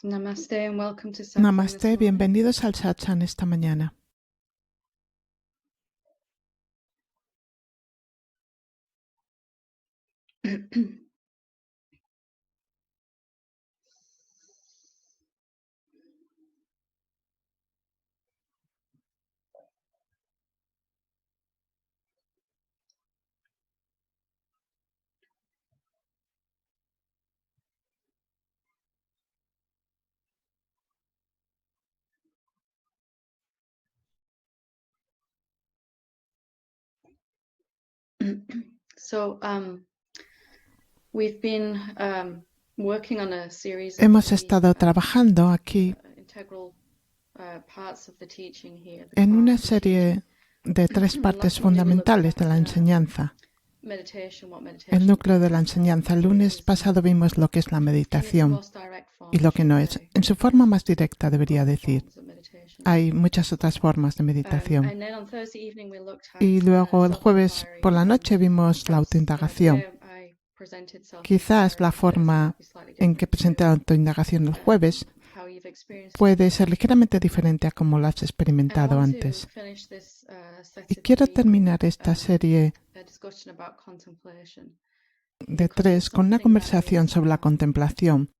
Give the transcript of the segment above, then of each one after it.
Namaste and welcome to Satsang Namaste, this morning. bienvenidos al satsang esta mañana. So, we've been working on a series of Hemos three, estado trabajando aquí integral parts of the teaching here. en una serie de tres Last partes week we looked fundamentales de la at, enseñanza. meditation, what El meditation núcleo de la is, enseñanza. El lunes pasado vimos lo que es la in its meditación most direct form, y lo que no I es. should say, En su forma más directa debería decir. forms of meditation. Hay muchas otras formas de meditación. And then on Thursday evening we looked at Y luego el jueves self-inquiry, por la noche and vimos la perhaps, autoindagación. the way I presented Quizás self-inquiry la on Thursday forma might be slightly en que different presenté la autoindagación el jueves how you've experienced it. puede ser ligeramente diferente a como lo has And I experimentado want to antes. finish this set Y of quiero three terminar esta serie a discussion about contemplation, de because it's tres con una something that conversación is, sobre la contemplación,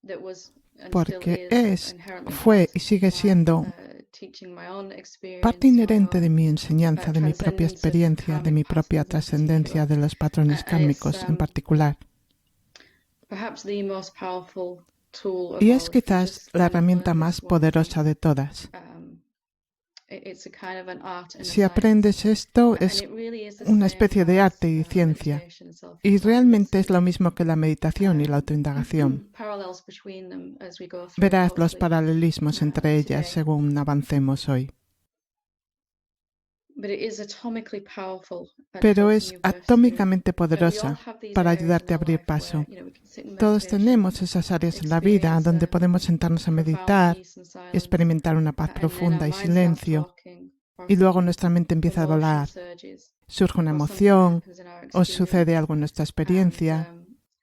that was and still porque is inherently fue part y sigue of my, siendo teaching, my own experience, parte my inherente de own mi enseñanza, de mi propia transcendence of experiencia, de mi karmic propia patterns in trascendencia particular. de los patrones And it's kármicos en particular. perhaps the most powerful tool of Y all. es If you quizás just la kind of herramienta learn más this one thing, poderosa de todas. It's a kind of an art and a Si science. aprendes esto, And es it really is the una same especie de as, arte y ciencia. meditation and Y self-inquiry. realmente es There's lo mismo que la meditación y la autoindagación. parallels between them as we go through, Verás los hopefully. paralelismos entre ellas Today. según avancemos hoy. But it is atomically powerful at Pero helping es you burst through. atómicamente We all poderosa have these para areas in ayudarte a our abrir life paso. where, we can sit in Todos meditation, tenemos esas áreas en la vida experience donde a podemos sentarnos a profound meditar, peace and silence, experimentar una paz and then our profunda y mind starts silencio, talking, or y luego nuestra mente empieza a emotion volar. surges, Surge una or something emoción, happens in our o experience, sucede algo en nuestra and experiencia,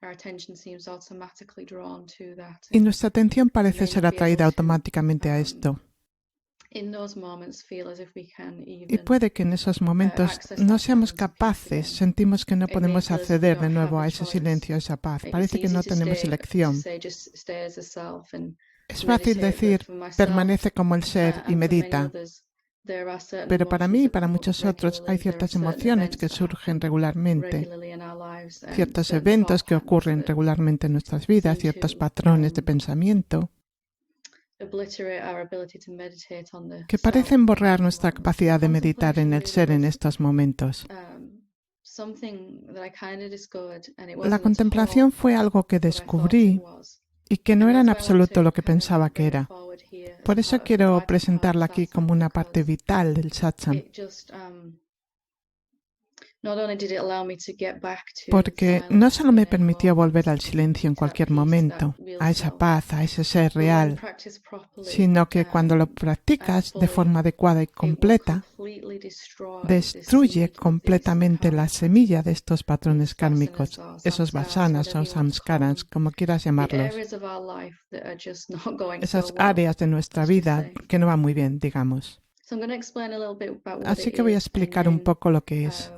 our attention seems automatically drawn to that. y nuestra atención we parece may ser not be able atraída to, automáticamente a esto. in those moments, feel as if we can Y even puede que en esos momentos access no that seamos silence and peace capaces, again. sentimos que no It may podemos feel as if we acceder de don't nuevo have a a ese choice. silencio, a esa paz. It's Parece que easy no to tenemos stay, to elección. say just stay as a self and Es fácil meditate, but decir, for myself, permanece como el ser y and for many medita. others, there are certain Pero para emotions mí y that para come up muchos otros hay regularly. There are ciertas certain emociones events que that surgen happen regularmente, regularly in our lives, and ciertos certain eventos thought que patterns ocurren that regularmente en nuestras vidas, seem ciertos to patrones de pensamiento obliterate our ability to meditate on the que self parecen borrar in those nuestra moments. capacidad de meditar en Contemplation el really ser en is, estos momentos. something that I kind of discovered, and it La wasn't at all contemplación fue algo que what I thought it descubrí was. y que no And era en that's why I want absoluto to lo que kind of pensaba que bring it era. forward here as Por eso part of the quiero vital part of presentarla aquí satsang, como una parte because vital del satsang, it just not only did it allow me to get back to porque no silence solo in me any permitió moment, volver al silencio en to that cualquier peace, that momento, real a esa self, paz, a ese ser but when real, practiced properly, sino que cuando lo and practicas de fully, forma adecuada y it will completa, completely destroy this destruye seed of these completamente la karmic semilla de estos patrones vasanas kármicos, or esos samskaras, vasanas whatever o you want to call samskaras, them, como quieras the llamarlos, areas of our life that are just not going so esas well, áreas de nuestra let's just vida say. que no van muy bien, digamos. So I'm going to explain a little bit about what Así it que voy a is, and explicar un then poco lo que es.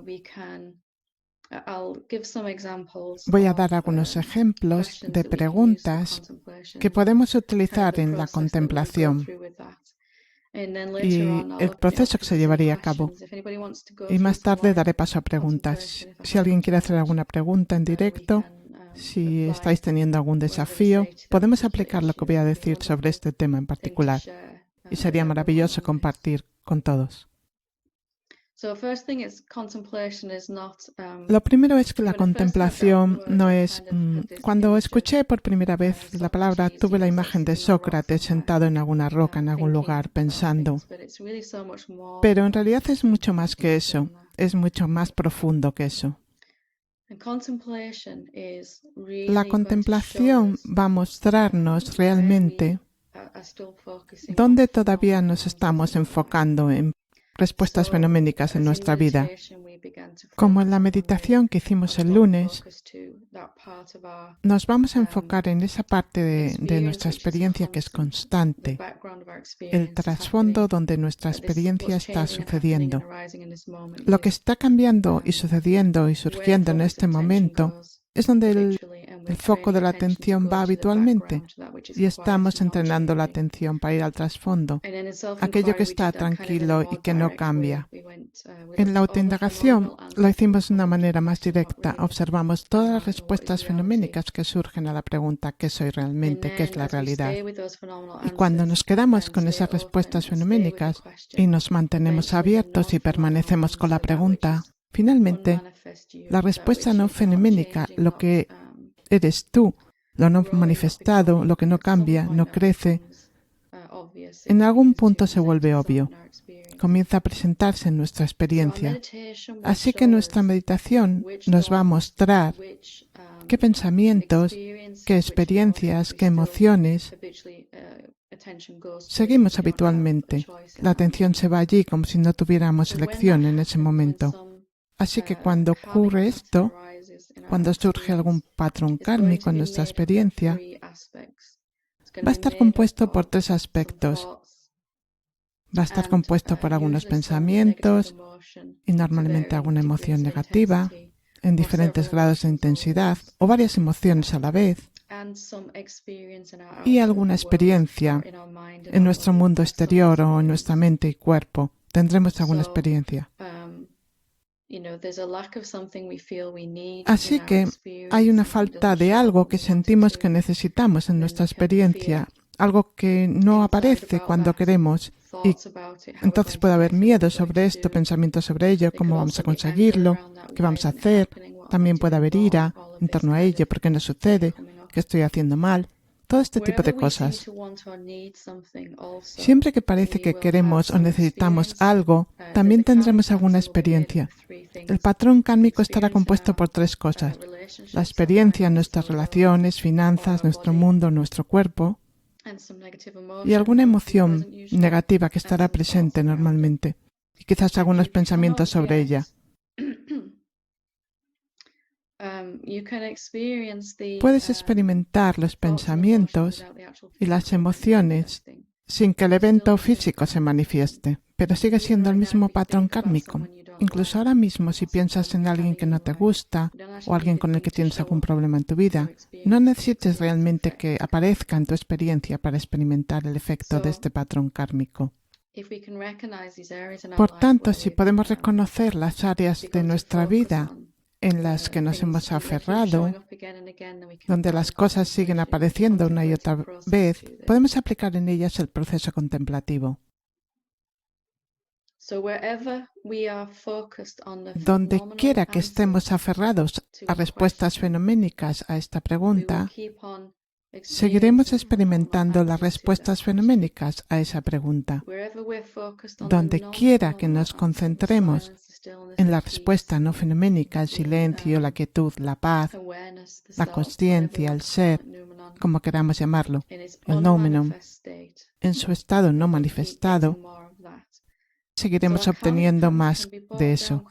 I'll give some examples Voy a of dar algunos ejemplos questions de that we can use for preguntas contemplation que and podemos kind of utilizar the en la process that we would go contemplación through with that. And then later y on, I'll el open it up proceso que for se some llevaría a cabo. questions. If anybody wants to go Y through más some tarde live daré paso a preguntas. contemplation, if I Si have alguien the quiere hacer challenge, alguna pregunta en we directo, can si apply estáis teniendo algún whatever I desafío, say to that podemos particular aplicar lo que voy issue. a It'd be a decir sobre wonderful este tema en thing to particular. share Y sería with maravilloso everyone on this. compartir con todos. So first thing is contemplation is not Lo primero es que la when I first heard that contemplación word, no I es... kind of had this Cuando image of escuché por primera vez la palabra, Socrates, tuve la sort of imagen de sitting on a rock Sócrates somewhere, sentado en alguna roca, en algún thinking lugar, about pensando. things, but it's really so much more Pero en realidad es mucho más que than eso, that. es mucho más profundo que eso. And contemplation is really La going to show contemplación us va a mostrarnos where realmente we are still focusing dónde on todavía phenomenal nos things in estamos our life. enfocando en respuestas So, fenoménicas en as in nuestra vida. meditation, we Como en la meditación que hicimos el lunes, nos vamos a enfocar en esa parte de nuestra experiencia que es constante, el trasfondo donde nuestra experiencia está sucediendo. Lo que está cambiando y sucediendo y surgiendo en este momento es donde el foco de la atención va habitualmente y estamos entrenando la atención para ir al trasfondo, aquello que está tranquilo y que no cambia. En la autoindagación lo hicimos de una manera más directa. Observamos todas las respuestas fenoménicas que surgen a la pregunta ¿qué soy realmente? ¿Qué es la realidad? Y cuando nos quedamos con esas respuestas fenoménicas y nos mantenemos abiertos y permanecemos con la pregunta, finalmente, la respuesta no fenoménica, lo que eres tú, lo no manifestado, lo que no cambia, no crece, en algún punto se vuelve obvio. Comienza a presentarse en nuestra experiencia. Así que nuestra meditación nos va a mostrar qué pensamientos, qué experiencias, qué emociones seguimos habitualmente. La atención se va allí como si no tuviéramos elección en ese momento. Así que cuando ocurre esto, cuando surge algún patrón kármico en nuestra experiencia, va a estar compuesto por 3 aspectos. Va a estar compuesto por algunos pensamientos y normalmente alguna emoción negativa en diferentes grados de intensidad o varias emociones a la vez y alguna experiencia en nuestro mundo exterior o en nuestra mente y cuerpo. Tendremos alguna experiencia. Así que hay una falta de algo que sentimos que necesitamos en nuestra experiencia, algo que no aparece cuando queremos. Y entonces puede haber miedo sobre esto, pensamientos sobre ello, cómo vamos a conseguirlo, qué vamos a hacer. También puede haber ira en torno a ello, por qué no sucede, qué estoy haciendo mal. Todo este tipo de cosas. Siempre que parece que queremos o necesitamos algo, también tendremos alguna experiencia. El patrón kármico estará compuesto por 3 cosas. La experiencia en nuestras relaciones, finanzas, nuestro mundo, nuestro cuerpo, y alguna emoción negativa que estará presente normalmente, y quizás algunos pensamientos sobre ella. Puedes experimentar los pensamientos y las emociones sin que el evento físico se manifieste, pero sigue siendo el mismo patrón kármico. Incluso ahora mismo, si piensas en alguien que no te gusta o alguien con el que tienes algún problema en tu vida, no necesites realmente que aparezca en tu experiencia para experimentar el efecto de este patrón kármico. Por tanto, si podemos reconocer las áreas de nuestra vida en las que nos hemos aferrado, donde las cosas siguen apareciendo una y otra vez, podemos aplicar en ellas el proceso contemplativo. Donde quiera que estemos aferrados a respuestas fenoménicas a esta pregunta, seguiremos experimentando las respuestas fenoménicas a esa pregunta. Donde quiera que nos concentremos en la respuesta no fenoménica, el silencio, la quietud, la paz, la consciencia, el ser, como queramos llamarlo, el noumenon, en su estado no manifestado, seguiremos obteniendo más de eso.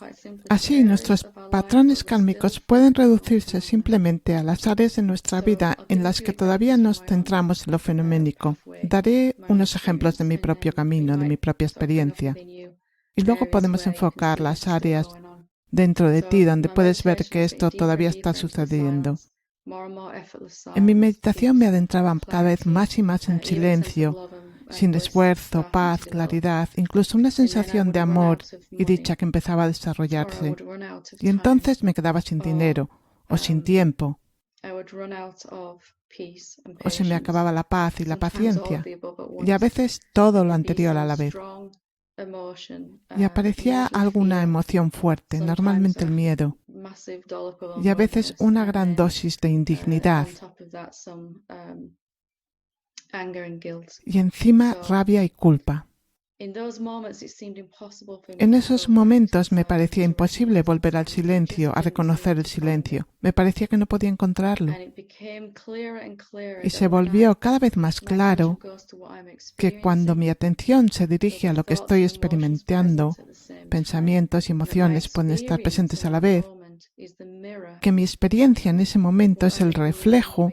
Así, nuestros patrones kármicos pueden reducirse simplemente a las áreas de nuestra vida en las que todavía nos centramos en lo fenoménico. Daré unos ejemplos de mi propio camino, de mi propia experiencia. Y luego podemos enfocar las áreas dentro de ti donde puedes ver que esto todavía está sucediendo. En mi meditación me adentraba cada vez más y más en silencio, sin esfuerzo, paz, claridad, incluso una sensación de amor y dicha que empezaba a desarrollarse. Y entonces me quedaba sin dinero o sin tiempo, o se me acababa la paz y la paciencia, y a veces todo lo anterior a la vez. Y aparecía alguna emoción fuerte, normalmente el miedo, y a veces una gran dosis de indignidad, y encima rabia y culpa. En esos momentos me parecía imposible volver al silencio, a reconocer el silencio. Me parecía que no podía encontrarlo. Y se volvió cada vez más claro que cuando mi atención se dirige a lo que estoy experimentando, pensamientos y emociones pueden estar presentes a la vez, que mi experiencia en ese momento es el reflejo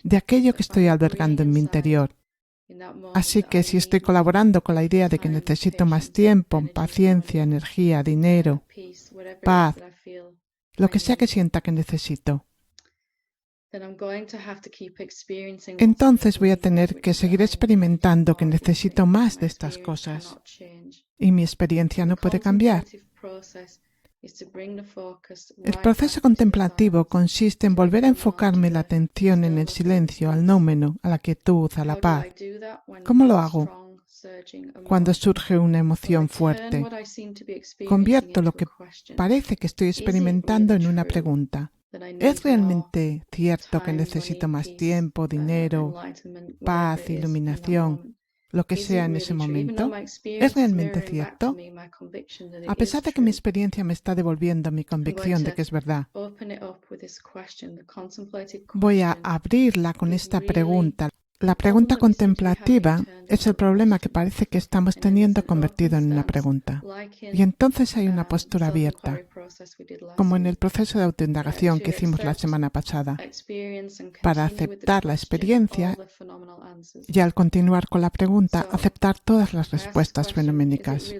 de aquello que estoy albergando en mi interior. Así que si estoy colaborando con la idea de que necesito más tiempo, paciencia, energía, dinero, paz, lo que sea que sienta que necesito, entonces voy a tener que seguir experimentando que necesito más de estas cosas y mi experiencia no puede cambiar. El proceso contemplativo consiste en volver a enfocarme la atención en el silencio, al nómeno, a la quietud, a la paz. ¿Cómo lo hago? Cuando surge una emoción fuerte, convierto lo que parece que estoy experimentando en una pregunta. ¿Es realmente cierto que necesito más tiempo, dinero, paz, iluminación, lo que sea en ese momento? ¿Es realmente cierto? A pesar de que mi experiencia me está devolviendo mi convicción de que es verdad, voy a abrirla con esta pregunta. La pregunta contemplativa es el problema que parece que estamos teniendo convertido en una pregunta. Y entonces hay una postura abierta, como en el proceso de autoindagación que hicimos la semana pasada, para aceptar la experiencia y al continuar con la pregunta, aceptar todas las respuestas fenoménicas.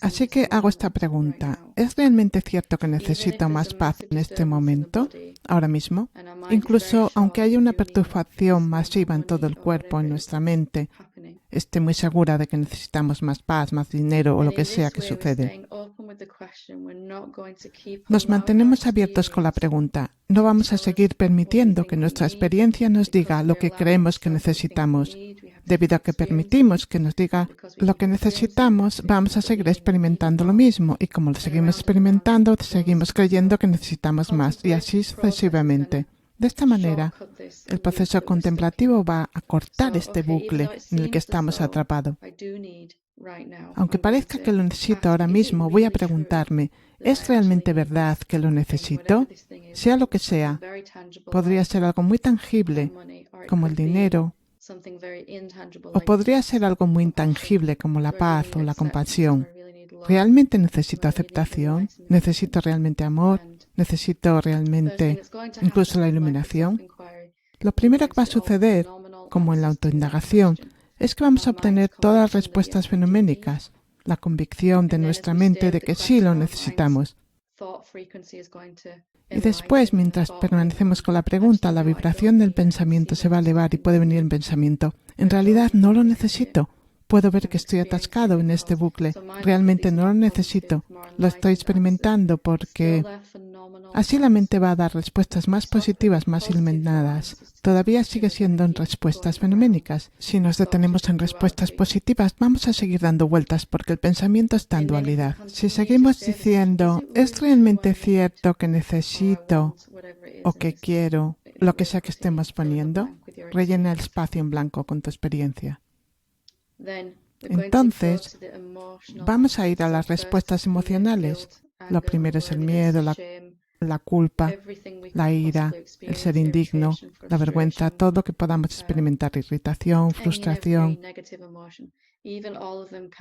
Así que hago esta pregunta. ¿Es realmente cierto que necesito más paz en este momento, ahora mismo? Incluso aunque haya una perturbación masiva en todo el cuerpo, en nuestra mente, esté muy segura de que necesitamos más paz, más dinero o lo que sea que sucede. Nos mantenemos abiertos con la pregunta. No vamos a seguir permitiendo que nuestra experiencia nos diga lo que creemos que necesitamos. Debido a que permitimos que nos diga lo que necesitamos, vamos a seguir experimentando lo mismo. Y como lo seguimos experimentando, seguimos creyendo que necesitamos más. Y así sucesivamente. De esta manera, el proceso contemplativo va a cortar este bucle en el que estamos atrapados. Aunque parezca que lo necesito ahora mismo, voy a preguntarme, ¿es realmente verdad que lo necesito? Sea lo que sea, podría ser algo muy tangible, como el dinero, o podría ser algo muy intangible, como la paz o la compasión. ¿Realmente necesito aceptación? ¿Necesito realmente amor? ¿Necesito realmente incluso la iluminación? Lo primero que va a suceder, como en la autoindagación, es que vamos a obtener todas las respuestas fenoménicas, la convicción de nuestra mente de que sí lo necesitamos. Y después, mientras permanecemos con la pregunta, la vibración del pensamiento se va a elevar y puede venir el pensamiento. En realidad no lo necesito. Puedo ver que estoy atascado en este bucle. Realmente no lo necesito. Lo estoy experimentando porque así la mente va a dar respuestas más positivas, más iluminadas. Todavía sigue siendo en respuestas fenoménicas. Si nos detenemos en respuestas positivas, vamos a seguir dando vueltas porque el pensamiento está en dualidad. Si seguimos diciendo, ¿es realmente cierto que necesito o que quiero lo que sea que estemos poniendo? Rellena el espacio en blanco con tu experiencia. Entonces, vamos a ir a las respuestas emocionales. Lo primero es el miedo, la culpa, la ira, el ser indigno, la vergüenza, todo lo que podamos experimentar, irritación, frustración.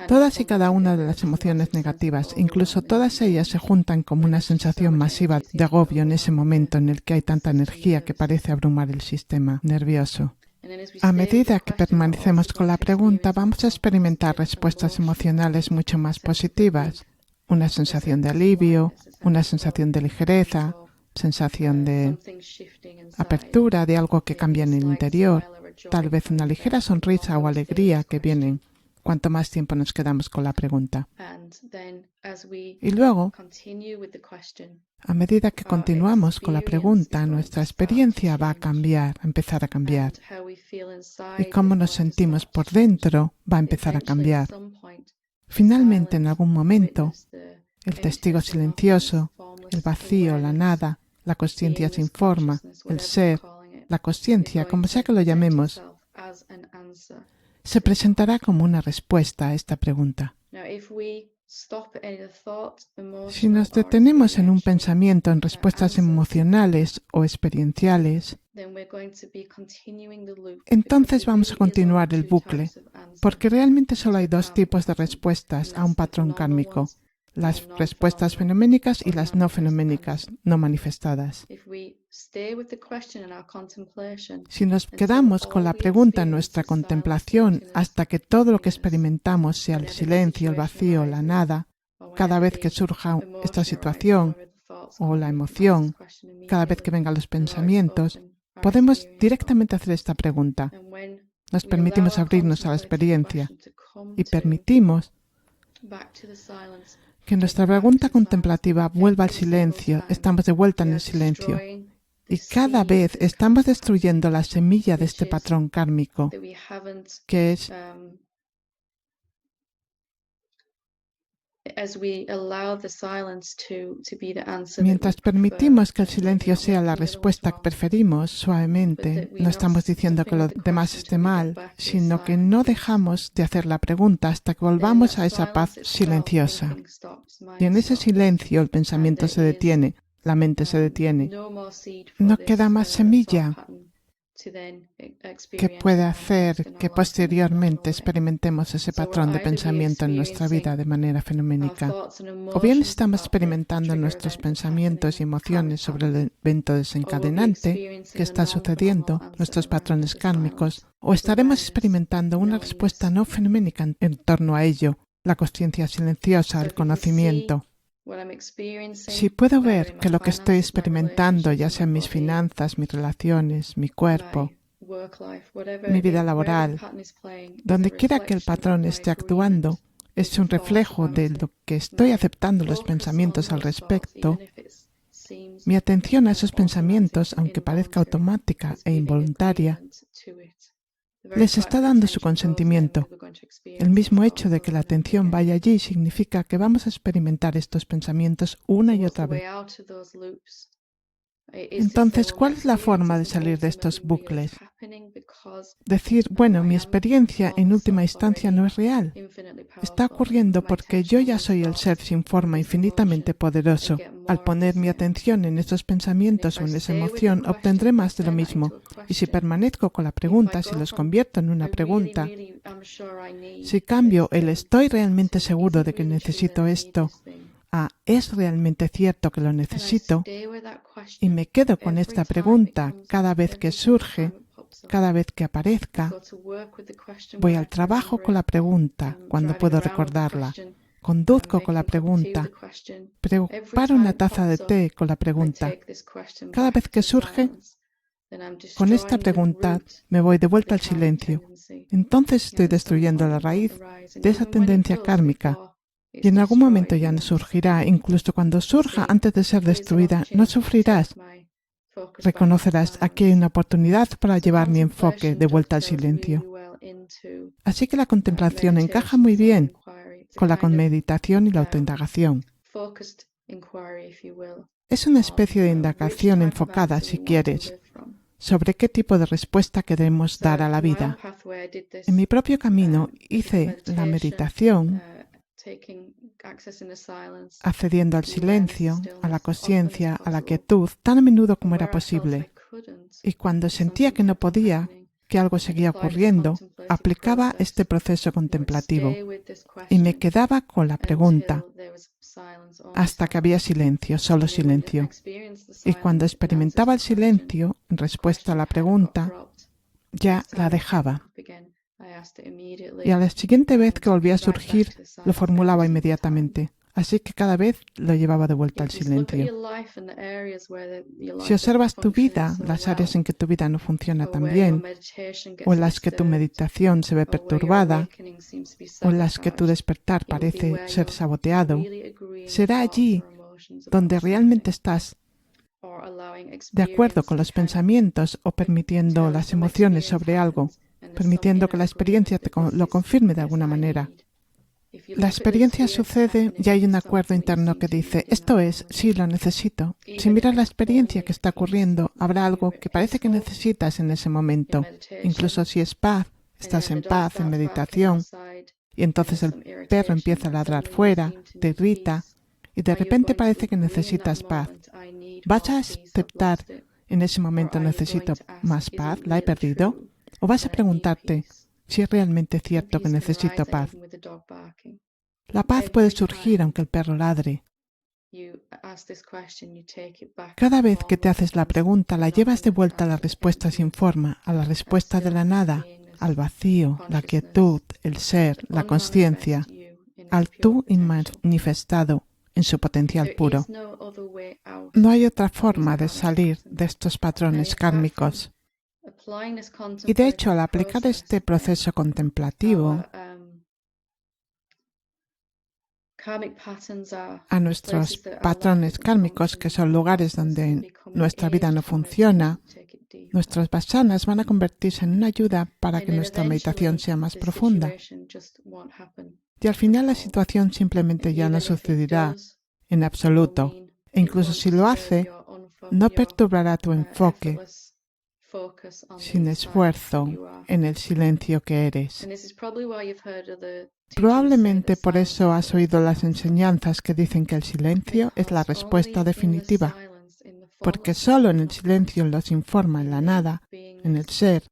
Todas y cada una de las emociones negativas, incluso todas ellas se juntan como una sensación masiva de agobio en ese momento en el que hay tanta energía que parece abrumar el sistema nervioso. A medida que permanecemos con la pregunta, vamos a experimentar respuestas emocionales mucho más positivas. Una sensación de alivio, una sensación de ligereza, sensación de apertura, de algo que cambia en el interior, tal vez una ligera sonrisa o alegría que vienen cuanto más tiempo nos quedamos con la pregunta. Y luego, a medida que continuamos con la pregunta, nuestra experiencia va a cambiar, a empezar a cambiar. Y cómo nos sentimos por dentro va a empezar a cambiar. Finalmente, en algún momento, el testigo silencioso, el vacío, la nada, la consciencia sin forma, el ser, la consciencia, como sea que lo llamemos, se presentará como una respuesta a esta pregunta. Si nos detenemos en un pensamiento, en respuestas emocionales o experienciales, entonces vamos a continuar el bucle, porque realmente solo hay dos tipos de respuestas a un patrón kármico: las respuestas fenoménicas y las no fenoménicas, no manifestadas. Si nos quedamos con la pregunta en nuestra contemplación hasta que todo lo que experimentamos sea el silencio, el vacío, la nada, cada vez que surja esta situación o la emoción, cada vez que vengan los pensamientos, podemos directamente hacer esta pregunta. Nos permitimos abrirnos a la experiencia y permitimos que nuestra pregunta contemplativa vuelva al silencio. Estamos de vuelta en el silencio. Y cada vez estamos destruyendo la semilla de este patrón kármico, que es mientras permitimos que el silencio sea la respuesta que preferimos, suavemente, no estamos diciendo que lo demás esté mal, sino que no dejamos de hacer la pregunta hasta que volvamos a esa paz silenciosa. Y en ese silencio el pensamiento se detiene, la mente se detiene. No queda más semilla que puede hacer que posteriormente experimentemos ese patrón de pensamiento en nuestra vida de manera fenoménica. O bien estamos experimentando nuestros pensamientos y emociones sobre el evento desencadenante que está sucediendo, nuestros patrones kármicos, o estaremos experimentando una respuesta no fenoménica en torno a ello, la consciencia silenciosa, el conocimiento. Si puedo ver que lo que estoy experimentando, ya sea mis finanzas, mis relaciones, mi cuerpo, mi vida laboral, donde quiera que el patrón esté actuando, es un reflejo de lo que estoy aceptando los pensamientos al respecto, mi atención a esos pensamientos, aunque parezca automática e involuntaria, les está dando su consentimiento. El mismo hecho de que la atención vaya allí significa que vamos a experimentar estos pensamientos una y otra vez. Entonces, ¿cuál es la forma de salir de estos bucles? Decir, bueno, mi experiencia en última instancia no es real. Está ocurriendo porque yo ya soy el ser sin forma infinitamente poderoso. Al poner mi atención en esos pensamientos o en esa emoción, obtendré más de lo mismo. Y si permanezco con la pregunta, si los convierto en una pregunta, si cambio el estoy realmente seguro de que necesito esto, ¿es realmente cierto que lo necesito? Y me quedo con esta pregunta cada vez que surge, cada vez que aparezca. Voy al trabajo con la pregunta cuando puedo recordarla. Conduzco con la pregunta. Preparo una taza de té con la pregunta. Cada vez que surge, con esta pregunta me voy de vuelta al silencio. Entonces estoy destruyendo la raíz de esa tendencia kármica. Y en algún momento ya no surgirá, incluso cuando surja antes de ser destruida, no sufrirás. Reconocerás, aquí hay una oportunidad para llevar mi enfoque de vuelta al silencio. Así que la contemplación encaja muy bien con la meditación y la autoindagación. Es una especie de indagación enfocada, si quieres, sobre qué tipo de respuesta queremos dar a la vida. En mi propio camino hice la meditación accediendo al silencio, a la conciencia, a la quietud, tan a menudo como era posible. Y cuando sentía que no podía, que algo seguía ocurriendo, aplicaba este proceso contemplativo y me quedaba con la pregunta hasta que había silencio, solo silencio. Y cuando experimentaba el silencio, en respuesta a la pregunta, ya la dejaba. Y a la siguiente vez que volvía a surgir, lo formulaba inmediatamente. Así que cada vez lo llevaba de vuelta al silencio. Si observas tu vida, las áreas en que tu vida no funciona tan bien, o en las que tu meditación se ve perturbada, o en las que tu despertar parece ser saboteado, será allí donde realmente estás de acuerdo con los pensamientos o permitiendo las emociones sobre algo, permitiendo que la experiencia lo confirme de alguna manera. La experiencia sucede y hay un acuerdo interno que dice, esto es, sí, lo necesito. Si miras la experiencia que está ocurriendo, habrá algo que parece que necesitas en ese momento. Incluso si es paz, estás en paz, en meditación, y entonces el perro empieza a ladrar fuera, te irrita, y de repente parece que necesitas paz. ¿Vas a aceptar en ese momento necesito más paz? ¿La he perdido? ¿O vas a preguntarte si es realmente cierto que necesito paz? La paz puede surgir aunque el perro ladre. Cada vez que te haces la pregunta, la llevas de vuelta a la respuesta sin forma, a la respuesta de la nada, al vacío, la quietud, el ser, la consciencia, al tú manifestado en su potencial puro. No hay otra forma de salir de estos patrones kármicos. Y de hecho, al aplicar este proceso contemplativo a nuestros patrones kármicos, que son lugares donde nuestra vida no funciona, nuestras vasanas van a convertirse en una ayuda para que nuestra meditación sea más profunda. Y al final la situación simplemente ya no sucederá en absoluto. E incluso si lo hace, no perturbará tu enfoque sin esfuerzo en el silencio que eres. Probablemente por eso has oído las enseñanzas que dicen que el silencio es la respuesta definitiva, porque solo en el silencio, en lo sin forma, en la nada, en el ser,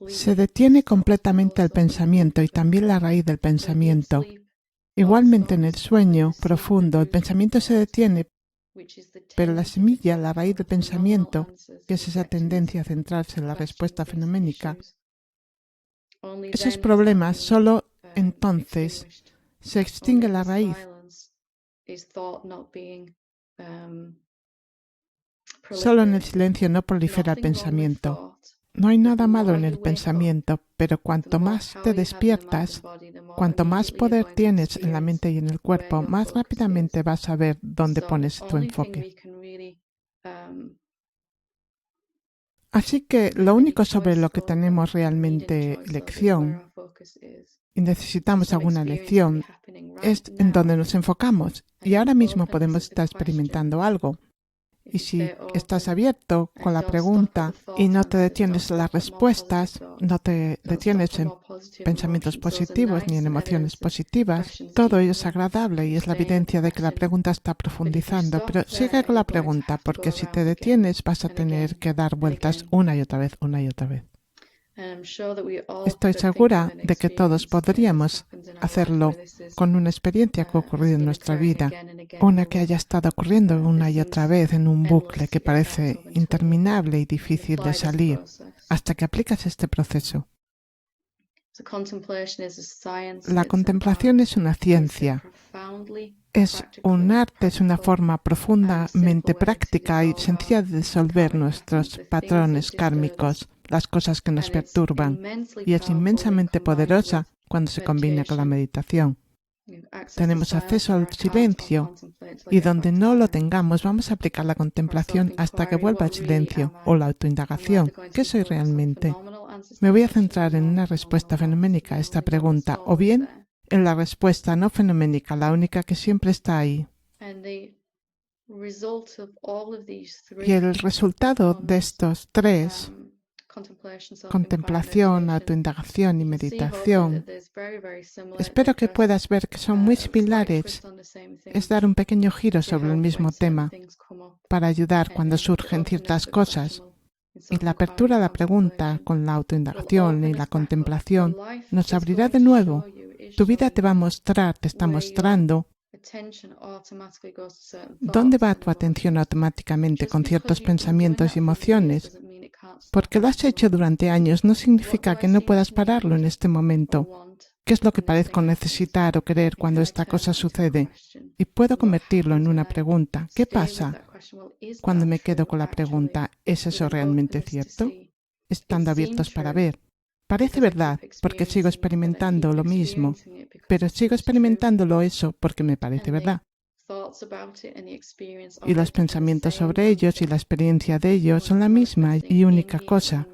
se detiene completamente el pensamiento y también la raíz del pensamiento. Igualmente en el sueño profundo el pensamiento se detiene, pero la semilla, la raíz del pensamiento, que es esa tendencia a centrarse en la respuesta fenoménica, esos problemas solo entonces se extingue la raíz. Solo en el silencio no prolifera el pensamiento. No hay nada malo en el pensamiento, pero cuanto más te despiertas, cuanto más poder tienes en la mente y en el cuerpo, más rápidamente vas a ver dónde pones tu enfoque. Así que lo único sobre lo que tenemos realmente elección, y necesitamos alguna elección, es en donde nos enfocamos. Y ahora mismo podemos estar experimentando algo. Y si estás abierto con la pregunta y no te detienes en las respuestas, no te detienes en pensamientos positivos ni en emociones positivas, todo ello es agradable y es la evidencia de que la pregunta está profundizando. Pero sigue con la pregunta, porque si te detienes vas a tener que dar vueltas una y otra vez, una y otra vez. Estoy segura de que todos podríamos hacerlo con una experiencia que ha ocurrido en nuestra vida, una que haya estado ocurriendo una y otra vez en un bucle que parece interminable y difícil de salir, hasta que aplicas este proceso. La contemplación es una ciencia, es un arte, es una forma profundamente práctica y sencilla de disolver nuestros patrones kármicos, las cosas que nos perturban, y es inmensamente poderosa cuando se combina con la meditación. Tenemos acceso al silencio y donde no lo tengamos vamos a aplicar la contemplación hasta que vuelva el silencio o la autoindagación. ¿Qué soy realmente? Me voy a centrar en una respuesta fenoménica a esta pregunta o bien en la respuesta no fenoménica, la única que siempre está ahí. Y el resultado de estos tres, contemplación, autoindagación y meditación, espero que puedas ver que son muy similares. Es dar un pequeño giro sobre el mismo tema para ayudar cuando surgen ciertas cosas. Y la apertura a la pregunta con la autoindagación y la contemplación nos abrirá de nuevo. Tu vida te va a mostrar, te está mostrando dónde va tu atención automáticamente con ciertos pensamientos y emociones. Porque lo has hecho durante años no significa que no puedas pararlo en este momento. ¿Qué es lo que parezco necesitar o querer cuando esta cosa sucede? Y puedo convertirlo en una pregunta. ¿Qué pasa cuando me quedo con la pregunta? ¿Es eso realmente cierto? Estando abiertos para ver. Parece verdad, porque sigo experimentando lo mismo, pero sigo experimentándolo eso porque me parece verdad. Y los pensamientos sobre ellos y la experiencia de ellos son la misma y única cosa,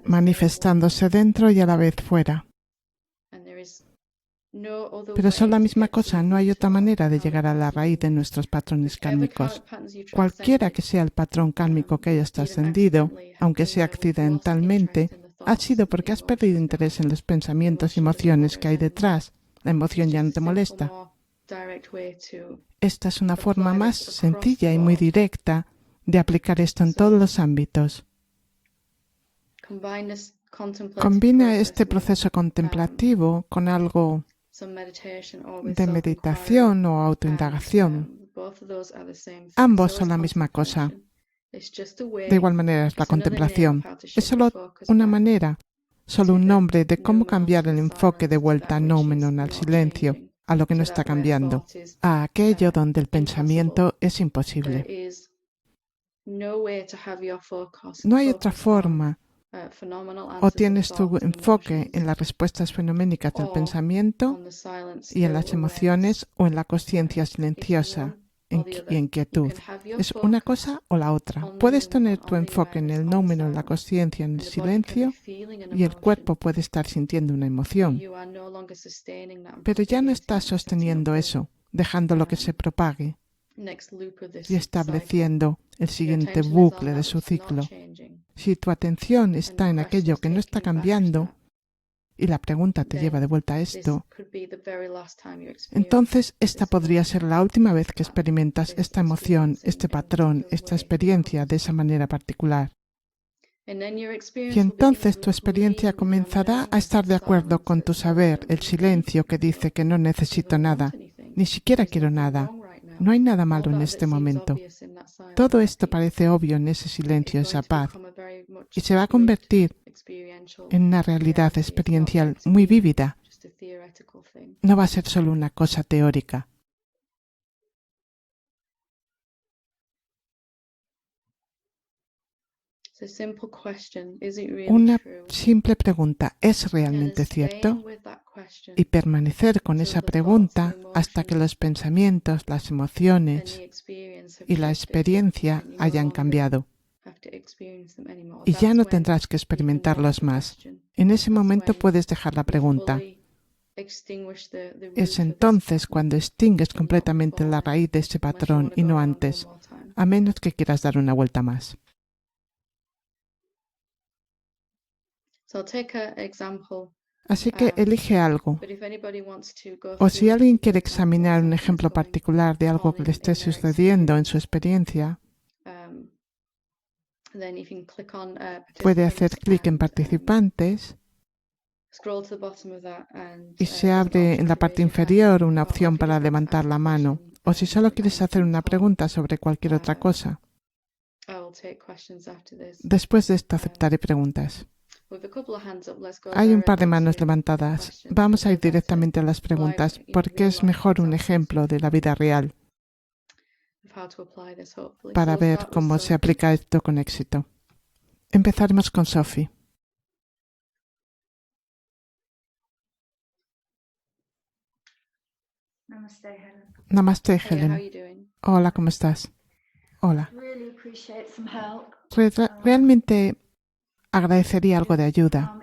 manifestándose dentro y a la vez fuera. Pero son la misma cosa, no hay otra manera de llegar a la raíz de nuestros patrones kármicos. Cualquiera que sea el patrón kármico que hayas trascendido, aunque sea accidentalmente, ha sido porque has perdido interés en los pensamientos y emociones que hay detrás. La emoción ya no te molesta. Esta es una forma más sencilla y muy directa de aplicar esto en todos los ámbitos. Combina este proceso contemplativo con algo de meditación o autoindagación. Ambos son la misma cosa. De igual manera es la contemplación. Es solo una manera, solo un nombre de cómo cambiar el enfoque de vuelta al noumenon, al silencio, a lo que no está cambiando, a aquello donde el pensamiento es imposible. No hay otra forma. O tienes tu enfoque en las respuestas fenoménicas del pensamiento y en las emociones o en la consciencia silenciosa y en quietud. Es una cosa o la otra. Puedes tener tu enfoque en el noumenon, en la consciencia, en el silencio, y el cuerpo puede estar sintiendo una emoción. Pero ya no estás sosteniendo eso, dejándolo que se propague y estableciendo el siguiente bucle de su ciclo. Si tu atención está en aquello que no está cambiando y la pregunta te lleva de vuelta a esto, entonces esta podría ser la última vez que experimentas esta emoción, este patrón, esta experiencia de esa manera particular. Y entonces tu experiencia comenzará a estar de acuerdo con tu saber, el silencio que dice que no necesito nada, ni siquiera quiero nada. No hay nada malo en este momento. Todo esto parece obvio en ese silencio, esa paz, y se va a convertir en una realidad experiencial muy vívida. No va a ser solo una cosa teórica. Una simple pregunta, ¿es realmente cierto? Y permanecer con esa pregunta hasta que los pensamientos, las emociones y la experiencia hayan cambiado. Y ya no tendrás que experimentarlos más. En ese momento puedes dejar la pregunta. Es entonces cuando extingues completamente la raíz de ese patrón y no antes, a menos que quieras dar una vuelta más. Así que elige algo. O si alguien quiere examinar un ejemplo particular de algo que le esté sucediendo en su experiencia, puede hacer clic en participantes y se abre en la parte inferior una opción para levantar la mano. O si solo quieres hacer una pregunta sobre cualquier otra cosa, después de esto aceptaré preguntas. Hay un par de manos levantadas. Vamos a ir directamente a las preguntas, porque es mejor un ejemplo de la vida real para ver cómo se aplica esto con éxito. Empezaremos con Sophie. Namaste, Helen. Hola, ¿cómo estás? Hola. Realmente agradecería algo de ayuda.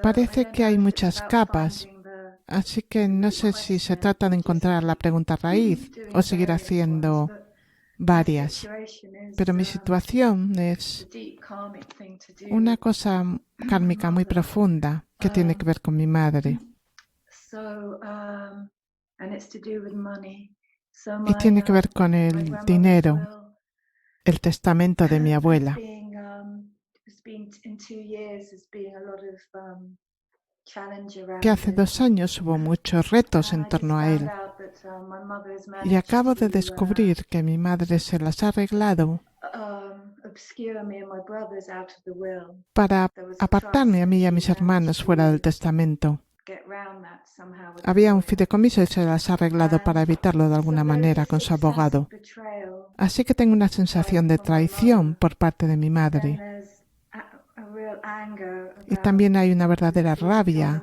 Parece que hay muchas capas, así que no sé si se trata de encontrar la pregunta raíz o seguir haciendo varias. Pero mi situación es una cosa kármica muy profunda que tiene que ver con mi madre. Y tiene que ver con el dinero, el testamento de mi abuela. Que hace 2 años hubo muchos retos en torno a él. Y acabo de descubrir que mi madre se las ha arreglado para apartarme a mí y a mis hermanos fuera del testamento. Había un fideicomiso y se las ha arreglado para evitarlo de alguna manera con su abogado. Así que tengo una sensación de traición por parte de mi madre. Y también hay una verdadera rabia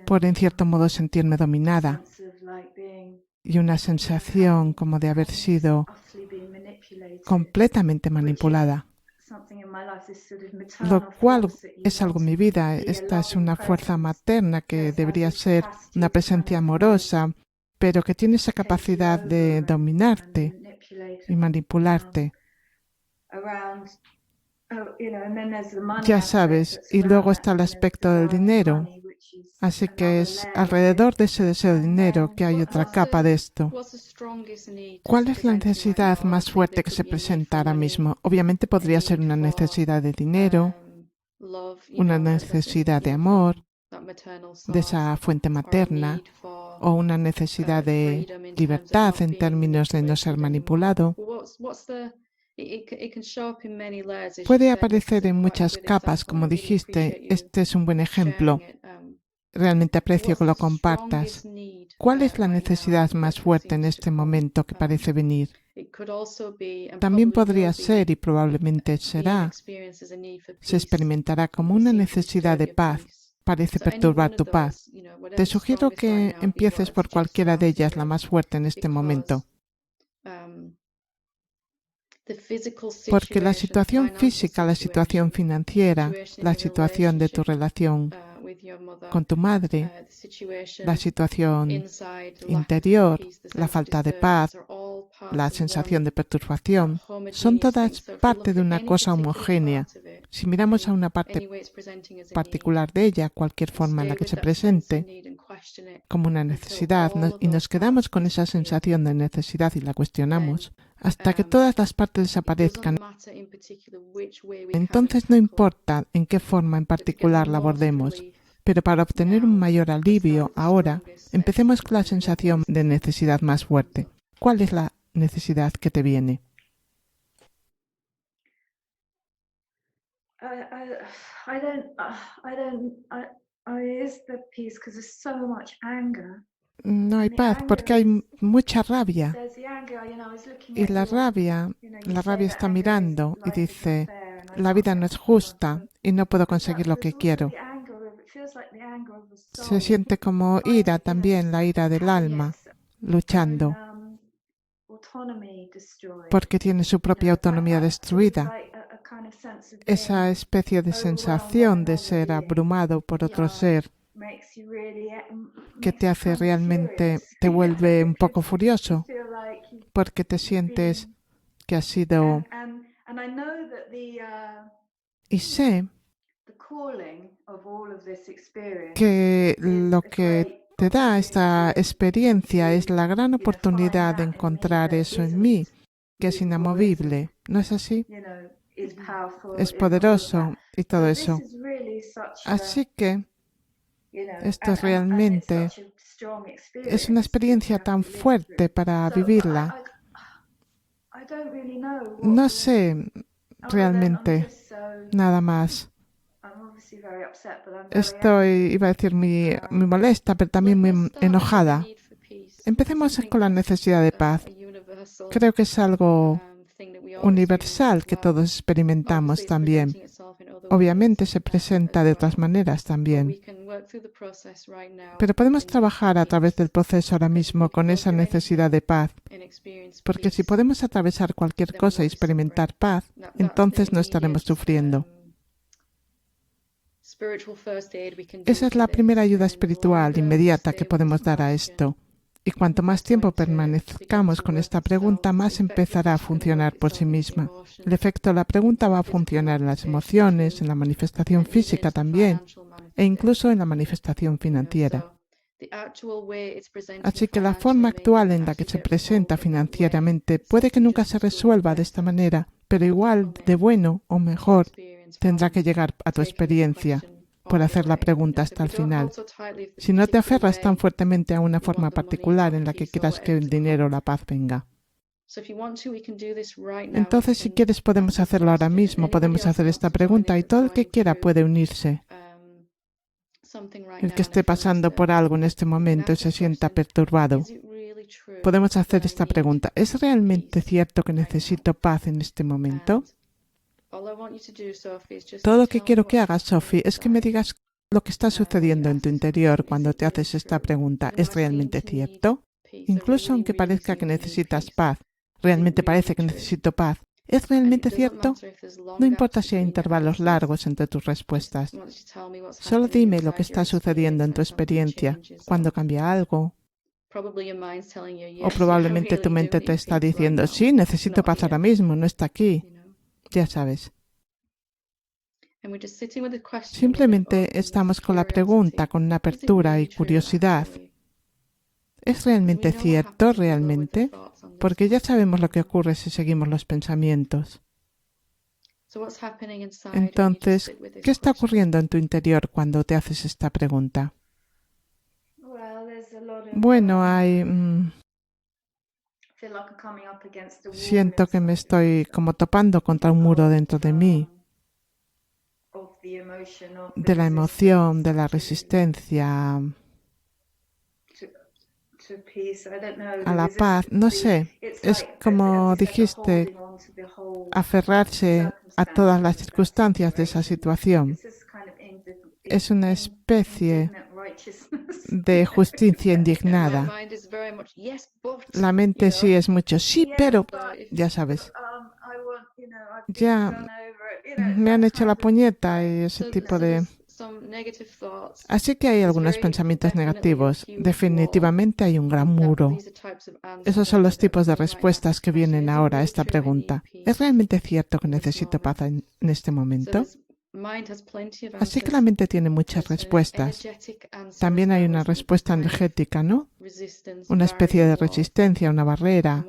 por, en cierto modo, sentirme dominada. Y una sensación como de haber sido completamente manipulada. lo cual es algo en mi vida. Esta es una fuerza materna que debería ser una presencia amorosa, pero que tiene esa capacidad de dominarte y manipularte. Ya sabes, y luego está el aspecto del dinero. Así que es alrededor de ese deseo de dinero que hay otra capa de esto. ¿Cuál es la necesidad más fuerte que se presenta ahora mismo? Obviamente podría ser una necesidad de dinero, una necesidad de amor, de esa fuente materna, o una necesidad de libertad en términos de no ser manipulado. Puede aparecer en muchas capas, como dijiste. Este es un buen ejemplo. Realmente aprecio que lo compartas. ¿Cuál es la necesidad más fuerte en este momento que parece venir? También podría ser, y probablemente será, se experimentará como una necesidad de paz. Parece perturbar tu paz. Te sugiero que empieces por cualquiera de ellas, la más fuerte en este momento. Porque la situación física, la situación financiera, la situación de tu relación con tu madre, la situación interior, la falta de paz, la sensación de perturbación, son todas parte de una cosa homogénea. Si miramos a una parte particular de ella, cualquier forma en la que se presente, como una necesidad, y nos quedamos con esa sensación de necesidad y la cuestionamos, hasta que todas las partes desaparezcan, entonces no importa en qué forma en particular la abordemos, pero para obtener un mayor alivio ahora, empecemos con la sensación de necesidad más fuerte. ¿Cuál es la necesidad que te viene? No hay paz porque hay mucha rabia. Y la rabia está mirando y dice, la vida no es justa y no puedo conseguir lo que quiero. Se siente como ira también, la ira del alma, luchando, porque tiene su propia autonomía destruida. Esa especie de sensación de ser abrumado por otro ser que te hace realmente, te vuelve un poco furioso, porque te sientes que has sido... Y sé que lo que te da esta experiencia es la gran oportunidad de encontrar eso en mí, que es inamovible. ¿No es así? Es poderoso y todo eso. Así que esto realmente es una experiencia tan fuerte para vivirla. No sé realmente nada más. Estoy, iba a decir, muy molesta, pero también muy enojada. Empecemos con la necesidad de paz. Creo que es algo universal que todos experimentamos también. Obviamente se presenta de otras maneras también. Pero podemos trabajar a través del proceso ahora mismo con esa necesidad de paz. Porque si podemos atravesar cualquier cosa y experimentar paz, entonces no estaremos sufriendo. Esa es la primera ayuda espiritual inmediata que podemos dar a esto. Y cuanto más tiempo permanezcamos con esta pregunta, más empezará a funcionar por sí misma. El efecto de la pregunta va a funcionar en las emociones, en la manifestación física también, e incluso en la manifestación financiera. Así que la forma actual en la que se presenta financieramente puede que nunca se resuelva de esta manera, pero igual de bueno o mejor tendrá que llegar a tu experiencia por hacer la pregunta hasta el final. Si no te aferras tan fuertemente a una forma particular en la que quieras que el dinero o la paz venga. Entonces, si quieres, podemos hacerlo ahora mismo, podemos hacer esta pregunta y todo el que quiera puede unirse. El que esté pasando por algo en este momento y se sienta perturbado. Podemos hacer esta pregunta. ¿Es realmente cierto que necesito paz en este momento? Todo lo que quiero que hagas, Sophie, es que me digas lo que está sucediendo en tu interior cuando te haces esta pregunta. ¿Es realmente cierto? Incluso aunque parezca que necesitas paz, realmente parece que necesito paz. ¿Es realmente cierto? No importa si hay intervalos largos entre tus respuestas. Solo dime lo que está sucediendo en tu experiencia, cuando cambia algo. O probablemente tu mente te está diciendo, sí, necesito paz ahora mismo, no está aquí. Ya sabes. Simplemente estamos con la pregunta, con una apertura y curiosidad. ¿Es realmente cierto, realmente? Porque ya sabemos lo que ocurre si seguimos los pensamientos. Entonces, ¿qué está ocurriendo en tu interior cuando te haces esta pregunta? Bueno, siento que me estoy como topando contra un muro dentro de mí, de la emoción, de la resistencia a la paz. No sé, es como dijiste, aferrarse a todas las circunstancias de esa situación. Es una especie de justicia indignada. La mente sí es mucho, sí, pero, ya sabes, ya me han hecho la puñeta y ese tipo de... Así que hay algunos pensamientos negativos. Definitivamente hay un gran muro. Esos son los tipos de respuestas que vienen ahora a esta pregunta. ¿Es realmente cierto que necesito paz en este momento? Así que la mente tiene muchas respuestas. También hay una respuesta energética, ¿no? Una especie de resistencia, una barrera.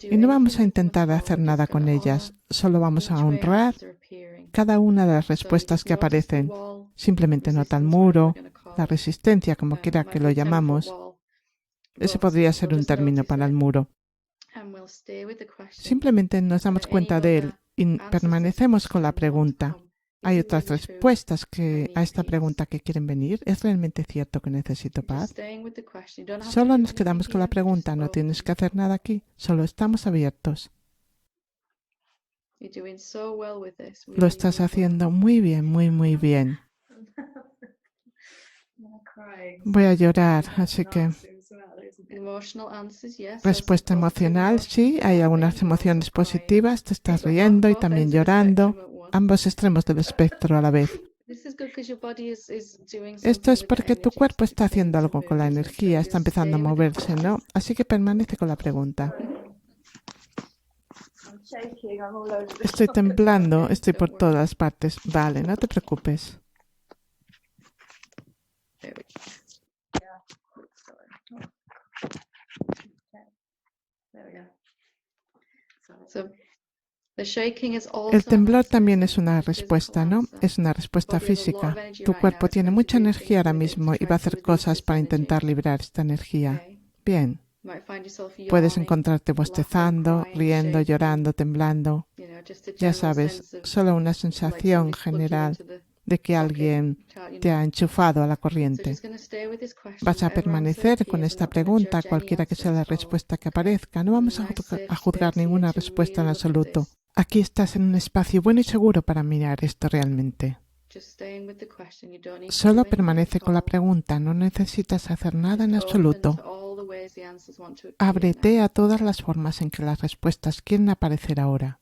Y no vamos a intentar hacer nada con ellas, solo vamos a honrar cada una de las respuestas que aparecen. Simplemente nota el muro, la resistencia, como quiera que lo llamamos. Ese podría ser un término para el muro. Simplemente nos damos cuenta de él y permanecemos con la pregunta. ¿Hay otras respuestas a esta pregunta que quieren venir? ¿Es realmente cierto que necesito paz? Solo nos quedamos con la pregunta, no tienes que hacer nada aquí, solo estamos abiertos. Lo estás haciendo muy bien, muy, muy bien. Voy a llorar, así que... Respuesta emocional, sí, hay algunas emociones positivas, te estás riendo y también llorando, ambos extremos del espectro a la vez. Esto es porque tu cuerpo está haciendo algo con la energía, está empezando a moverse, ¿no? Así que permanece con la pregunta. Estoy temblando, estoy por todas partes. Vale, no te preocupes. El temblor también es una respuesta, ¿no? Es una respuesta física. Tu cuerpo tiene mucha energía ahora mismo y va a hacer cosas para intentar liberar esta energía. Bien. Puedes encontrarte bostezando, riendo, llorando, temblando. Ya sabes, solo una sensación general de que alguien te ha enchufado a la corriente. Vas a permanecer con esta pregunta, cualquiera que sea la respuesta que aparezca. No vamos a juzgar ninguna respuesta en absoluto. Aquí estás en un espacio bueno y seguro para mirar esto realmente. Solo permanece con la pregunta, no necesitas hacer nada en absoluto. Ábrete a todas las formas en que las respuestas quieren aparecer ahora.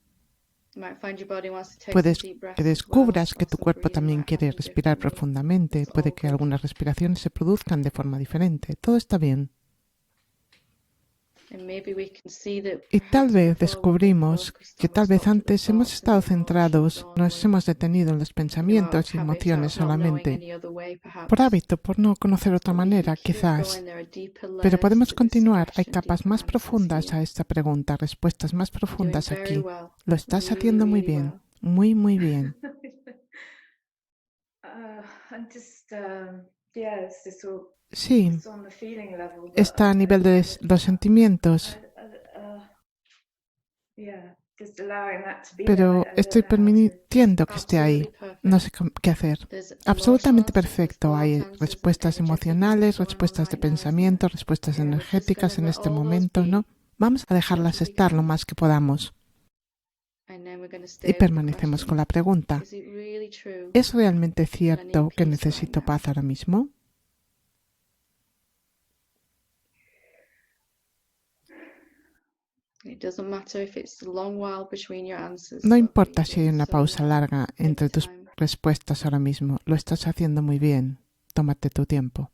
Puedes que descubras que tu cuerpo también quiere respirar profundamente. Puede que algunas respiraciones se produzcan de forma diferente. Todo está bien. Y tal vez descubrimos que tal vez antes hemos estado centrados, nos hemos detenido en los pensamientos y emociones solamente, por hábito, por no conocer otra manera, quizás. Pero podemos continuar, hay capas más profundas a esta pregunta, respuestas más profundas aquí. Lo estás haciendo muy bien, muy, muy bien. Sí, está a nivel de los sentimientos. Pero estoy permitiendo que esté ahí. No sé qué hacer. Absolutamente perfecto. Hay respuestas emocionales, respuestas de pensamiento, respuestas energéticas en este momento, ¿no? Vamos a dejarlas estar lo más que podamos. Y permanecemos con la pregunta. ¿Es realmente cierto que necesito paz ahora mismo? No importa si hay una pausa larga entre tus respuestas ahora mismo. Lo estás haciendo muy bien. Tómate tu tiempo.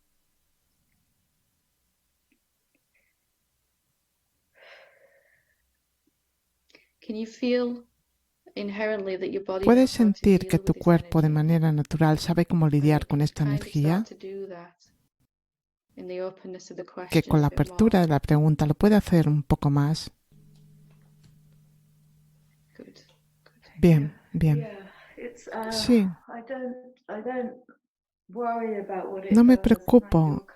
¿Puedes sentir que tu cuerpo de manera natural sabe cómo lidiar con esta energía? Que con la apertura de la pregunta lo puede hacer un poco más. Bien, bien. Sí. No me preocupo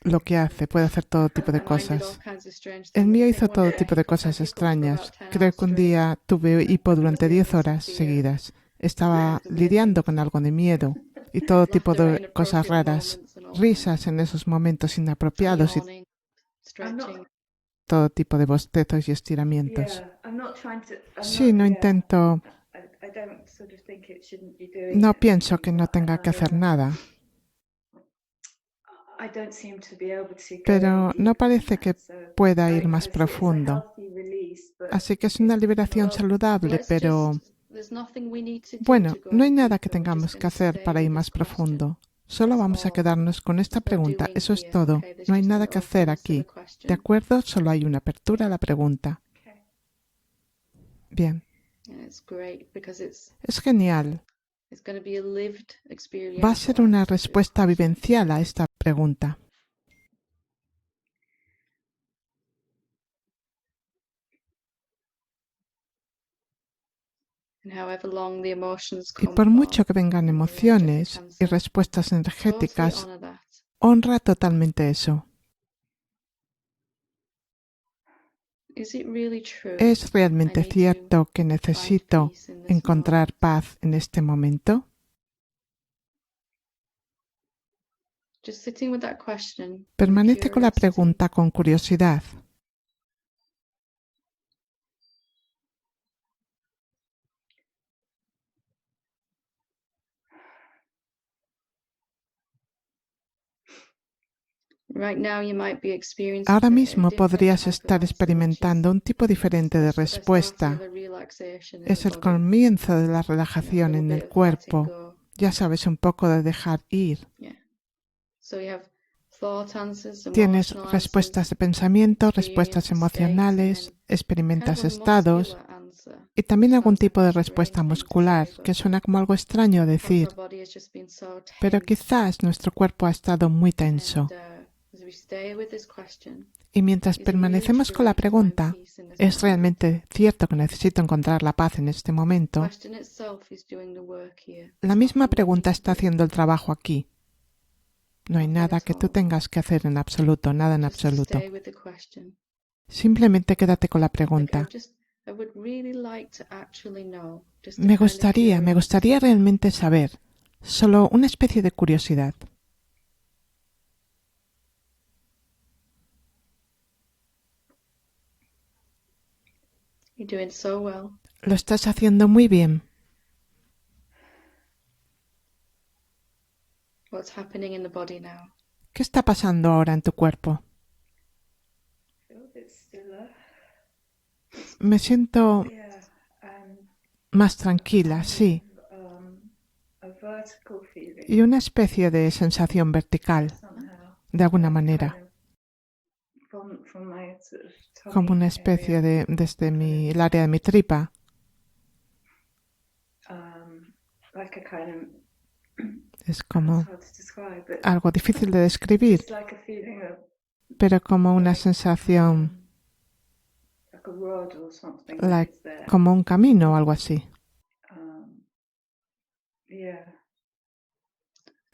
lo que hace. Puede hacer todo tipo de cosas. El mío hizo todo tipo de cosas extrañas. Creo que un día tuve hipo durante 10 horas seguidas. Estaba lidiando con algo de miedo y todo tipo de cosas raras. Risas en esos momentos inapropiados y todo tipo de bostezos y estiramientos. Sí, no intento... No pienso que no tenga que hacer nada. Pero no parece que pueda ir más profundo. Así que es una liberación saludable, pero... Bueno, no hay nada que tengamos que hacer para ir más profundo. Solo vamos a quedarnos con esta pregunta. Eso es todo. No hay nada que hacer aquí. ¿De acuerdo? Solo hay una apertura a la pregunta. Bien. Es genial. Va a ser una respuesta vivencial a esta pregunta. Y por mucho que vengan emociones y respuestas energéticas, honra totalmente eso. ¿Es realmente cierto que necesito encontrar paz en este momento? Permanece con la pregunta con curiosidad. Ahora mismo podrías estar experimentando un tipo diferente de respuesta. Es el comienzo de la relajación en el cuerpo. Ya sabes, un poco de dejar ir. Tienes respuestas de pensamiento, respuestas emocionales, experimentas estados y también algún tipo de respuesta muscular, que suena como algo extraño decir. Pero quizás nuestro cuerpo ha estado muy tenso. Y mientras permanecemos con la pregunta, ¿es realmente cierto que necesito encontrar la paz en este momento? La misma pregunta está haciendo el trabajo aquí. No hay nada que tú tengas que hacer en absoluto, nada en absoluto. Simplemente quédate con la pregunta. Me gustaría realmente saber, solo una especie de curiosidad. Lo estás haciendo muy bien. ¿Qué está pasando ahora en tu cuerpo? Me siento más tranquila, sí. Y una especie de sensación vertical, de alguna manera. Como una especie de, desde el área de mi tripa. Es como algo difícil de describir, pero como una sensación, como un camino o algo así.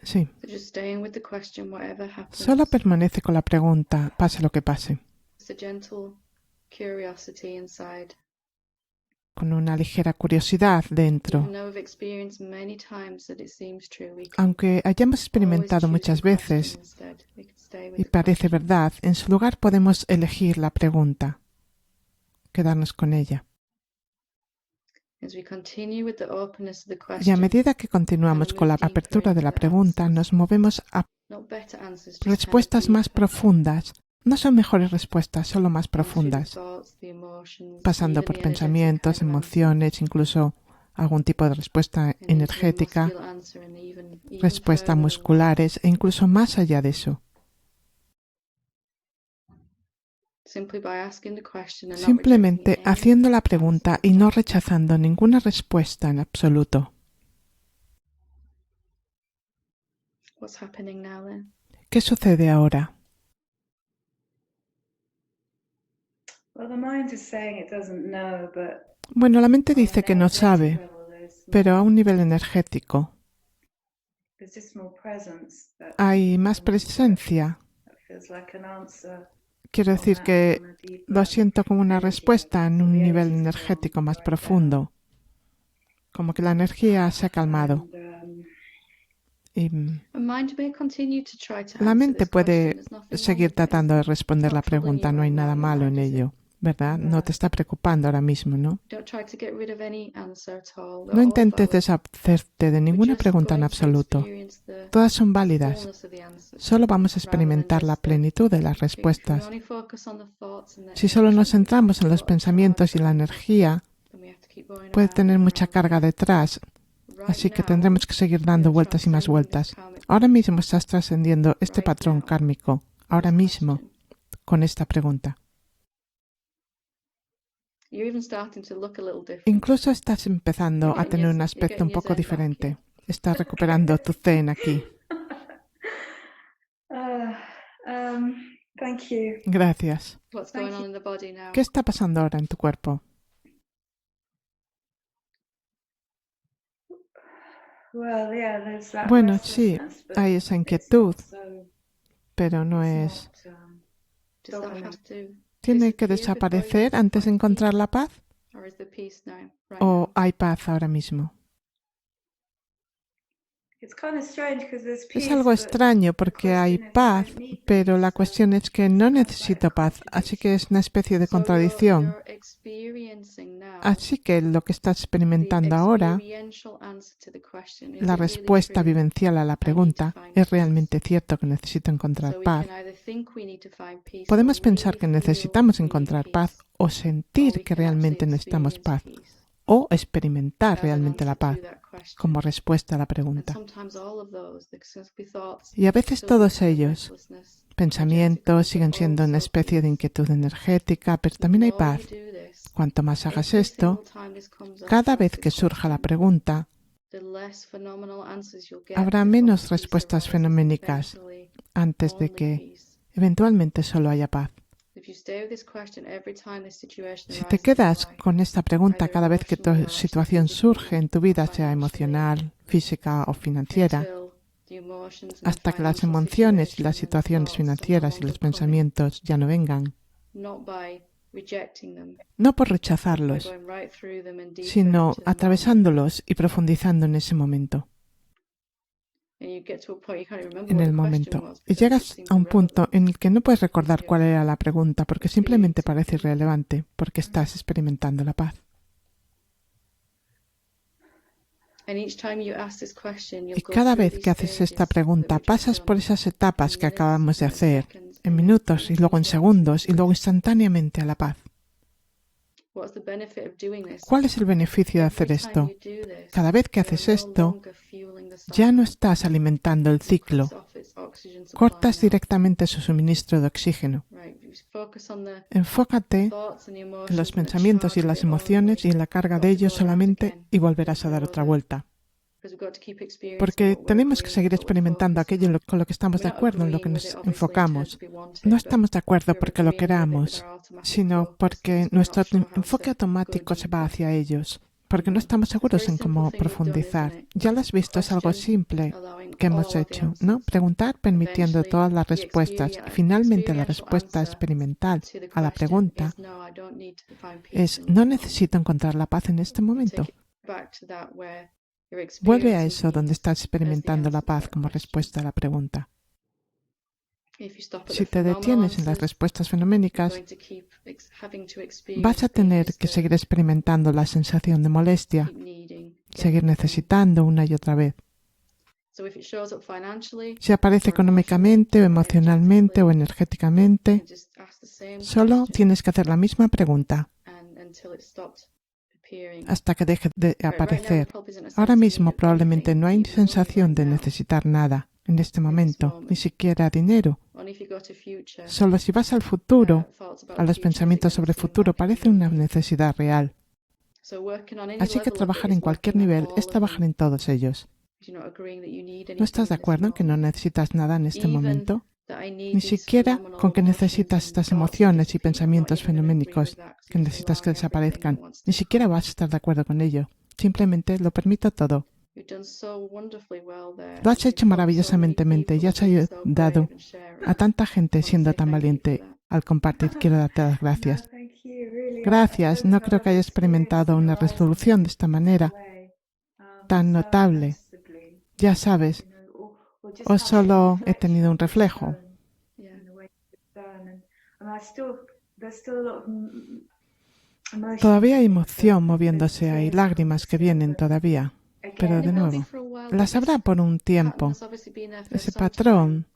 Sí. Solo permanece con la pregunta, pase lo que pase. Con una ligera curiosidad dentro. Aunque hayamos experimentado muchas veces y parece verdad, en su lugar podemos elegir la pregunta, quedarnos con ella. Y a medida que continuamos con la apertura de la pregunta, nos movemos a respuestas más profundas, No son mejores respuestas, solo más profundas, pasando por pensamientos, emociones, incluso algún tipo de respuesta energética, respuestas musculares e incluso más allá de eso. Simplemente haciendo la pregunta y no rechazando ninguna respuesta en absoluto. ¿Qué sucede ahora? Bueno, la mente dice que no sabe, pero a un nivel energético hay más presencia. Quiero decir que lo siento como una respuesta en un nivel energético más profundo, como que la energía se ha calmado. Y la mente puede seguir tratando de responder la pregunta, no hay nada malo en ello, ¿verdad? No te está preocupando ahora mismo, ¿no? No intentes deshacerte de ninguna pregunta en absoluto. Todas son válidas. Solo vamos a experimentar la plenitud de las respuestas. Si solo nos centramos en los pensamientos y la energía, puede tener mucha carga detrás, así que tendremos que seguir dando vueltas y más vueltas. Ahora mismo estás trascendiendo este patrón kármico, ahora mismo, con esta pregunta. Incluso estás empezando a tener un aspecto un poco diferente. Estás recuperando tu zen aquí. Gracias. ¿Qué está pasando ahora en tu cuerpo? Bueno, sí, hay esa inquietud, pero no es... ¿Tiene que desaparecer antes de encontrar la paz? ¿O hay paz ahora mismo? Es algo extraño porque hay paz, pero la cuestión es que no necesito paz, así que es una especie de contradicción. Así que lo que estás experimentando ahora, la respuesta vivencial a la pregunta, ¿es realmente cierto que necesito encontrar paz? Podemos pensar que necesitamos encontrar paz o sentir que realmente necesitamos paz o experimentar realmente la paz como respuesta a la pregunta. Y a veces todos ellos, pensamientos, siguen siendo una especie de inquietud energética, pero también hay paz. Cuanto más hagas esto, cada vez que surja la pregunta, habrá menos respuestas fenoménicas antes de que eventualmente solo haya paz. Si te quedas con esta pregunta cada vez que tu situación surge en tu vida, sea emocional, física o financiera, hasta que las emociones y las situaciones financieras y los pensamientos ya no vengan, no por rechazarlos, sino atravesándolos y profundizando en ese momento. En el momento. Y llegas a un punto en el que no puedes recordar cuál era la pregunta porque simplemente parece irrelevante porque estás experimentando la paz. Y cada vez que haces esta pregunta pasas por esas etapas que acabamos de hacer, en minutos y luego en segundos y luego instantáneamente a la paz. ¿Cuál es el beneficio de hacer esto? Cada vez que haces esto, ya no estás alimentando el ciclo. Cortas directamente su suministro de oxígeno. Enfócate en los pensamientos y las emociones y en la carga de ellos solamente y volverás a dar otra vuelta. Porque tenemos que seguir experimentando aquello con lo que estamos de acuerdo, en lo que nos enfocamos. No estamos de acuerdo porque lo queramos, sino porque nuestro enfoque automático se va hacia ellos, porque no estamos seguros en cómo profundizar. Ya lo has visto, es algo simple que hemos hecho, ¿no? Preguntar permitiendo todas las respuestas. Y finalmente la respuesta experimental a la pregunta es: no necesito encontrar la paz en este momento. Vuelve a eso donde estás experimentando la paz como respuesta a la pregunta. Si te detienes en las respuestas fenoménicas, vas a tener que seguir experimentando la sensación de molestia, seguir necesitando una y otra vez. Si aparece económicamente o emocionalmente o energéticamente, solo tienes que hacer la misma pregunta hasta que deje de aparecer. Ahora mismo probablemente no hay sensación de necesitar nada en este momento, ni siquiera dinero. Solo si vas al futuro, a los pensamientos sobre el futuro, parece una necesidad real. Así que trabajar en cualquier nivel es trabajar en todos ellos. ¿No estás de acuerdo en que no necesitas nada en este momento? Ni siquiera con que necesitas estas emociones y pensamientos fenoménicos que necesitas que desaparezcan. Ni siquiera vas a estar de acuerdo con ello. Simplemente lo permito todo. Lo has hecho maravillosamente y has ayudado a tanta gente siendo tan valiente al compartir. Quiero darte las gracias. Gracias. No creo que haya experimentado una resolución de esta manera tan notable. Ya sabes, o solo he tenido un reflejo. Todavía hay emoción moviéndose, hay lágrimas que vienen todavía, pero de nuevo, las habrá por un tiempo. Ese patrón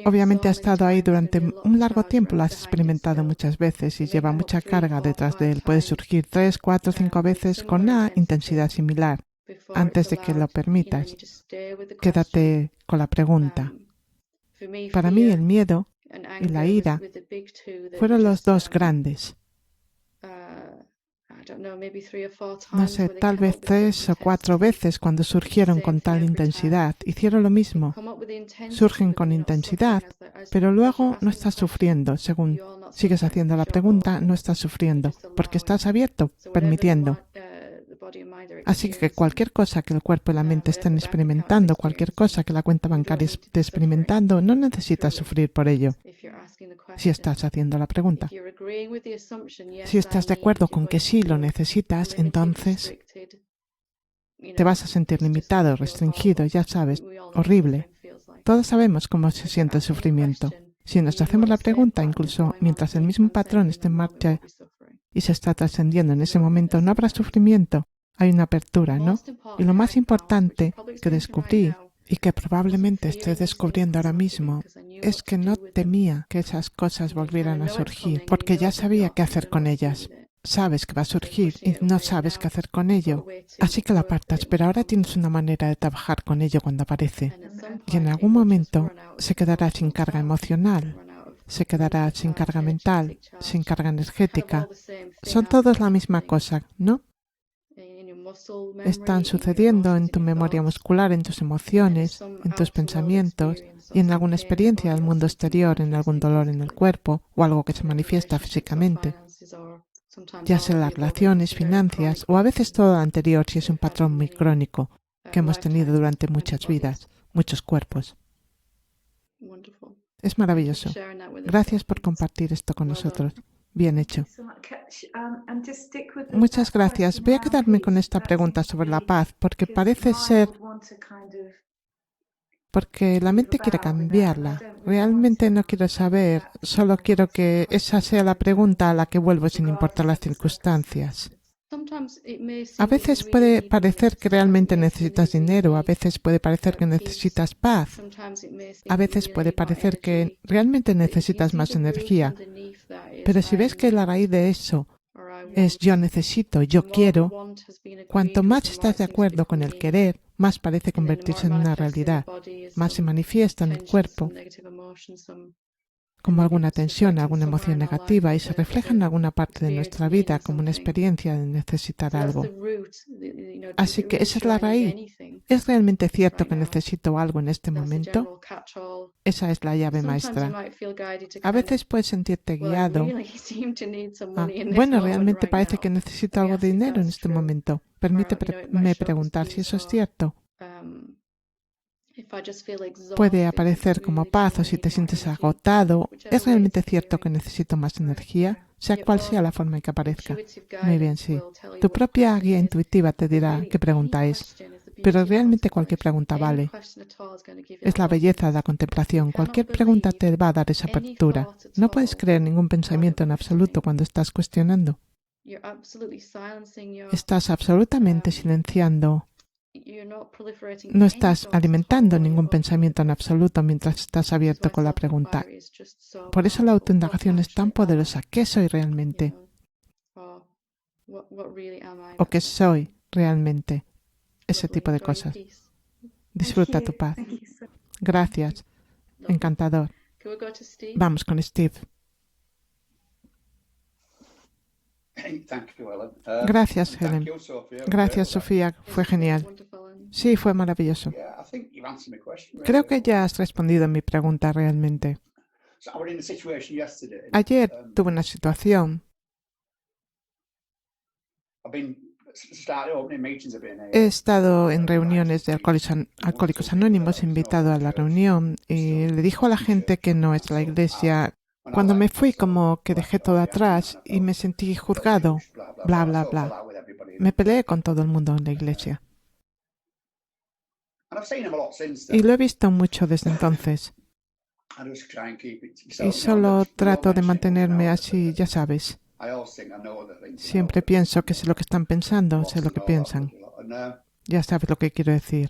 obviamente ha estado ahí durante un largo tiempo, lo has experimentado muchas veces y lleva mucha carga detrás de él. Puede surgir 3, 4, 5 veces con una intensidad similar. Antes de que lo permitas, quédate con la pregunta. Para mí el miedo y la ira fueron los dos grandes. No sé, tal vez 3 o 4 veces cuando surgieron con tal intensidad. Hicieron lo mismo. Surgen con intensidad, pero luego no estás sufriendo. Según sigues haciendo la pregunta, no estás sufriendo, porque estás abierto, permitiendo. Así que cualquier cosa que el cuerpo y la mente estén experimentando, cualquier cosa que la cuenta bancaria esté experimentando, no necesitas sufrir por ello. Si estás haciendo la pregunta. Si estás de acuerdo con que sí lo necesitas, entonces te vas a sentir limitado, restringido, ya sabes, horrible. Todos sabemos cómo se siente el sufrimiento. Si nos hacemos la pregunta, incluso mientras el mismo patrón esté en marcha y se está trascendiendo en ese momento, no habrá sufrimiento. Hay una apertura, ¿no? Y lo más importante que descubrí, y que probablemente estés descubriendo ahora mismo, es que no temía que esas cosas volvieran a surgir, porque ya sabía qué hacer con ellas. Sabes que va a surgir y no sabes qué hacer con ello, así que lo apartas, pero ahora tienes una manera de trabajar con ello cuando aparece. Y en algún momento se quedará sin carga emocional, se quedará sin carga mental, sin carga energética. Son todos la misma cosa, ¿no? Están sucediendo en tu memoria muscular, en tus emociones, en tus pensamientos y en alguna experiencia del mundo exterior, en algún dolor en el cuerpo o algo que se manifiesta físicamente, ya sea las relaciones, finanzas o a veces todo lo anterior si es un patrón muy crónico que hemos tenido durante muchas vidas, muchos cuerpos. Es maravilloso. Gracias por compartir esto con nosotros. Bien hecho. Muchas gracias. Voy a quedarme con esta pregunta sobre la paz porque parece ser... Porque la mente quiere cambiarla. Realmente no quiero saber, solo quiero que esa sea la pregunta a la que vuelvo sin importar las circunstancias. A veces puede parecer que realmente necesitas dinero, a veces puede parecer que necesitas paz, a veces puede parecer que realmente necesitas más energía, pero si ves que la raíz de eso es yo necesito, yo quiero, cuanto más estás de acuerdo con el querer, más parece convertirse en una realidad, más se manifiesta en el cuerpo como alguna tensión, alguna emoción negativa y se refleja en alguna parte de nuestra vida como una experiencia de necesitar algo. Así que esa es la raíz. ¿Es realmente cierto que necesito algo en este momento? Esa es la llave maestra. A veces puedes sentirte guiado. Bueno, realmente parece que necesito algo de dinero en este momento. Permíteme preguntar si eso es cierto. Puede aparecer como paz o si te sientes agotado. ¿Es realmente cierto que necesito más energía? Sea cual sea la forma en que aparezca. Muy bien, sí. Tu propia guía intuitiva te dirá qué pregunta es. Pero realmente cualquier pregunta vale. Es la belleza de la contemplación. Cualquier pregunta te va a dar esa apertura. No puedes creer ningún pensamiento en absoluto cuando estás cuestionando. Estás absolutamente silenciando. No estás alimentando ningún pensamiento en absoluto mientras estás abierto con la pregunta. Por eso la autoindagación es tan poderosa. ¿Qué soy realmente? ¿O qué soy realmente? Ese tipo de cosas. Disfruta tu paz. Gracias. Encantador. Vamos con Steve. Gracias, Helen. Gracias, Sofía. Fue genial. Sí, fue maravilloso. Creo que ya has respondido a mi pregunta realmente. Ayer tuve una situación. He estado en reuniones de Alcohólicos Anónimos, invitado a la reunión, y le dijo a la gente que no es la iglesia. Cuando me fui, como que dejé todo atrás y me sentí juzgado, bla, bla, bla. Me peleé con todo el mundo en la iglesia. Y lo he visto mucho desde entonces. Y solo trato de mantenerme así, ya sabes. Siempre pienso que sé lo que están pensando, sé lo que piensan. Ya sabes lo que quiero decir.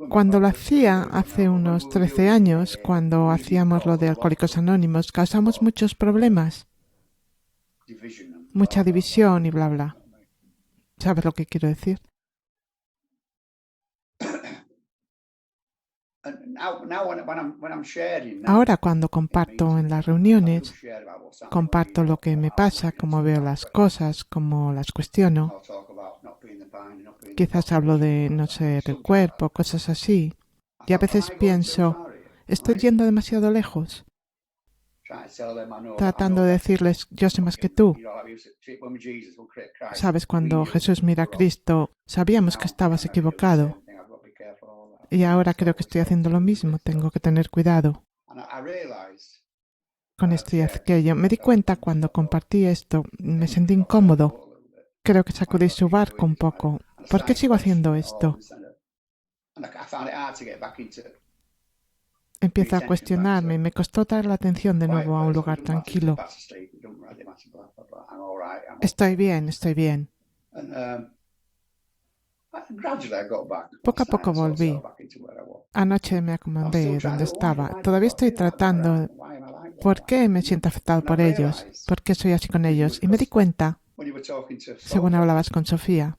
Cuando lo hacía hace unos 13 años, cuando hacíamos lo de Alcohólicos Anónimos, causamos muchos problemas. Mucha división y bla, bla. ¿Sabes lo que quiero decir? Ahora cuando comparto en las reuniones, comparto lo que me pasa, cómo veo las cosas, cómo las cuestiono. Quizás hablo de no ser el cuerpo, cosas así. Y a veces pienso, estoy yendo demasiado lejos, tratando de decirles, yo sé más que tú. Sabes, cuando Jesús mira a Cristo, sabíamos que estabas equivocado. Y ahora creo que estoy haciendo lo mismo, tengo que tener cuidado con esto y aquello. Me di cuenta cuando compartí esto, me sentí incómodo. Creo que sacudí su barco un poco. ¿Por qué sigo haciendo esto? Empiezo a cuestionarme y me costó traer la atención de nuevo a un lugar tranquilo. Estoy bien, estoy bien. Poco a poco volví. Anoche me acomodé donde estaba. Todavía estoy tratando. ¿Por qué me siento afectado por ellos? ¿Por qué soy así con ellos? Y me di cuenta, según hablabas con Sofía,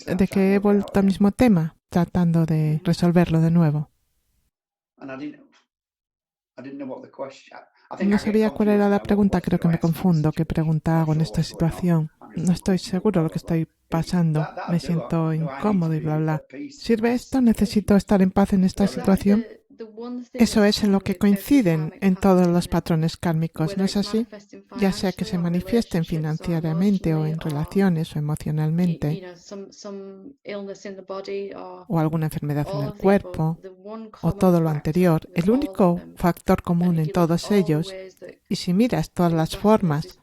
de que he vuelto al mismo tema, tratando de resolverlo de nuevo. No sabía cuál era la pregunta, creo que me confundo. ¿Qué pregunta hago en esta situación? No estoy seguro de lo que estoy pasando. Me siento incómodo y bla, bla. ¿Sirve esto? ¿Necesito estar en paz en esta situación? Eso es en lo que coinciden en todos los patrones kármicos, ¿no es así? Ya sea que se manifiesten financieramente o en relaciones o emocionalmente, o alguna enfermedad en el cuerpo, o todo lo anterior. El único factor común en todos ellos, y si miras todas las formas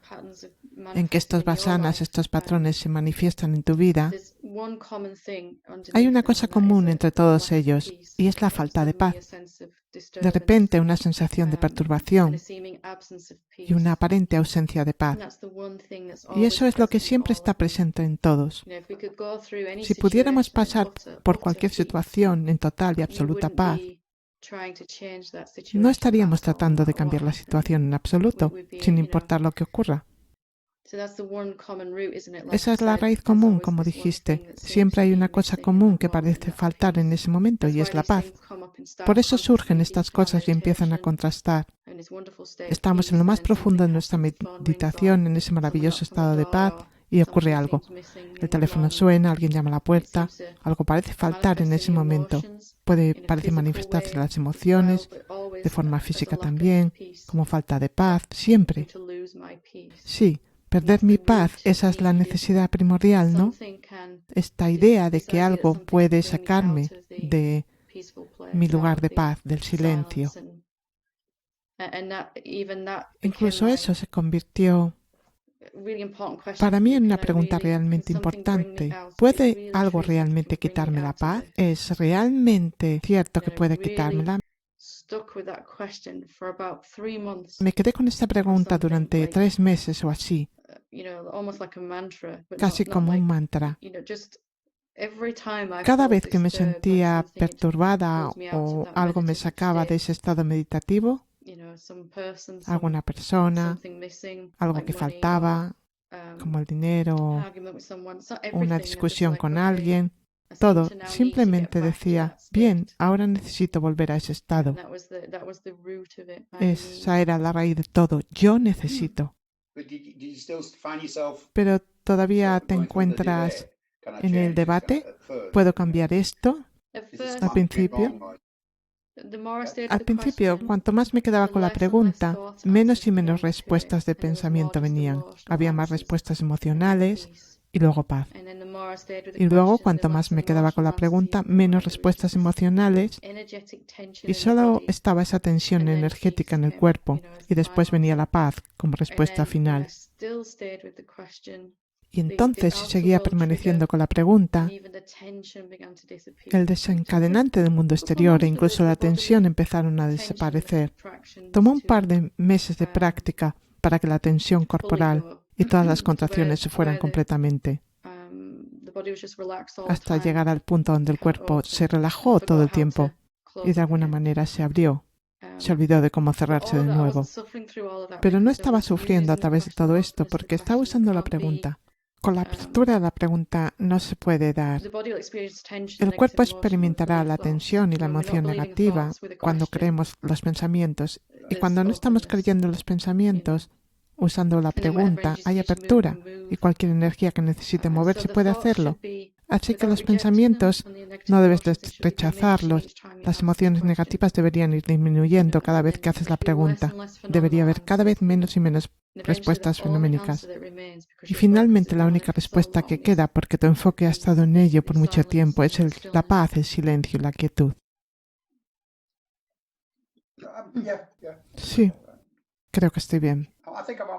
en que estos vasanas, estos patrones se manifiestan en tu vida, hay una cosa común entre todos ellos, y es la falta de paz. De repente una sensación de perturbación y una aparente ausencia de paz. Y eso es lo que siempre está presente en todos. Si pudiéramos pasar por cualquier situación en total y absoluta paz, no estaríamos tratando de cambiar la situación en absoluto, sin importar lo que ocurra. Esa es la raíz común, como dijiste. Siempre hay una cosa común que parece faltar en ese momento y es la paz. Por eso surgen estas cosas y empiezan a contrastar. Estamos en lo más profundo de nuestra meditación, en ese maravilloso estado de paz, y ocurre algo. El teléfono suena, alguien llama a la puerta, algo parece faltar en ese momento. Parece manifestarse las emociones, de forma física también, como falta de paz, siempre. Sí. Perder mi paz, esa es la necesidad primordial, ¿no? Esta idea de que algo puede sacarme de mi lugar de paz, del silencio. Incluso eso se convirtió para mí en una pregunta realmente importante. ¿Puede algo realmente quitarme la paz? ¿Es realmente cierto que puede quitármela? Me quedé con esta pregunta durante 3 meses o así. casi como un mantra. Cada vez que me sentía perturbada o algo me sacaba de ese estado meditativo, alguna persona, algo que faltaba, como el dinero, una discusión con alguien, todo, simplemente decía, bien, ahora necesito volver a ese estado. Esa era la raíz de todo, yo necesito. Pero todavía te encuentras en el debate, ¿puedo cambiar esto? Al principio, cuanto más me quedaba con la pregunta, menos y menos respuestas de pensamiento venían. Había más respuestas emocionales y luego paz. Y luego, cuanto más me quedaba con la pregunta, menos respuestas emocionales y solo estaba esa tensión energética en el cuerpo y después venía la paz como respuesta final. Y entonces, si seguía permaneciendo con la pregunta, el desencadenante del mundo exterior e incluso la tensión empezaron a desaparecer. Tomó un par de meses de práctica para que la tensión corporal y todas las contracciones se fueran completamente, hasta llegar al punto donde el cuerpo se relajó todo el tiempo y de alguna manera se abrió. Se olvidó de cómo cerrarse de nuevo. Pero no estaba sufriendo a través de todo esto porque estaba usando la pregunta. Con la apertura de la pregunta no se puede dar. El cuerpo experimentará la tensión y la emoción negativa cuando creemos los pensamientos y cuando no estamos creyendo los pensamientos, usando la pregunta, hay apertura y cualquier energía que necesite moverse puede hacerlo. Así que los pensamientos no debes rechazarlos. Las emociones negativas deberían ir disminuyendo cada vez que haces la pregunta. Debería haber cada vez menos y menos respuestas fenoménicas. Y finalmente la única respuesta que queda, porque tu enfoque ha estado en ello por mucho tiempo, es la paz, el silencio, la quietud. Sí, creo que estoy bien.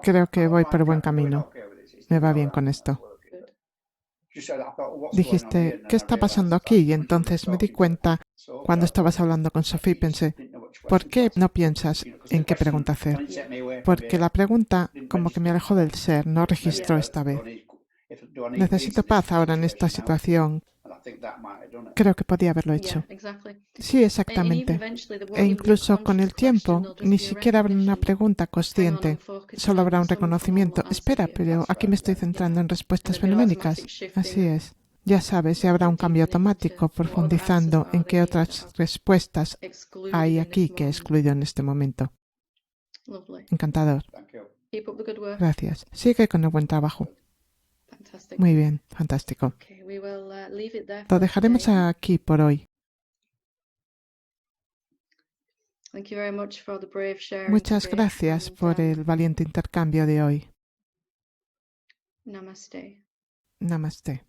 Creo que voy por buen camino. Me va bien con esto. Dijiste, ¿qué está pasando aquí? Y entonces me di cuenta, cuando estabas hablando con Sophie, pensé, ¿por qué no piensas en qué pregunta hacer? Porque la pregunta como que me alejó del ser, no registró esta vez. Necesito paz ahora en esta situación. Creo que podía haberlo hecho. Sí, exactamente. E incluso con el tiempo, ni siquiera habrá una pregunta consciente. Solo habrá un reconocimiento. Espera, pero aquí me estoy centrando en respuestas fenoménicas. Así es. Ya sabes, y habrá un cambio automático profundizando en qué otras respuestas hay aquí que he excluido en este momento. Encantador. Gracias. Sigue con el buen trabajo. Muy bien, fantástico. Lo dejaremos aquí por hoy. Muchas gracias por el valiente intercambio de hoy. Namaste.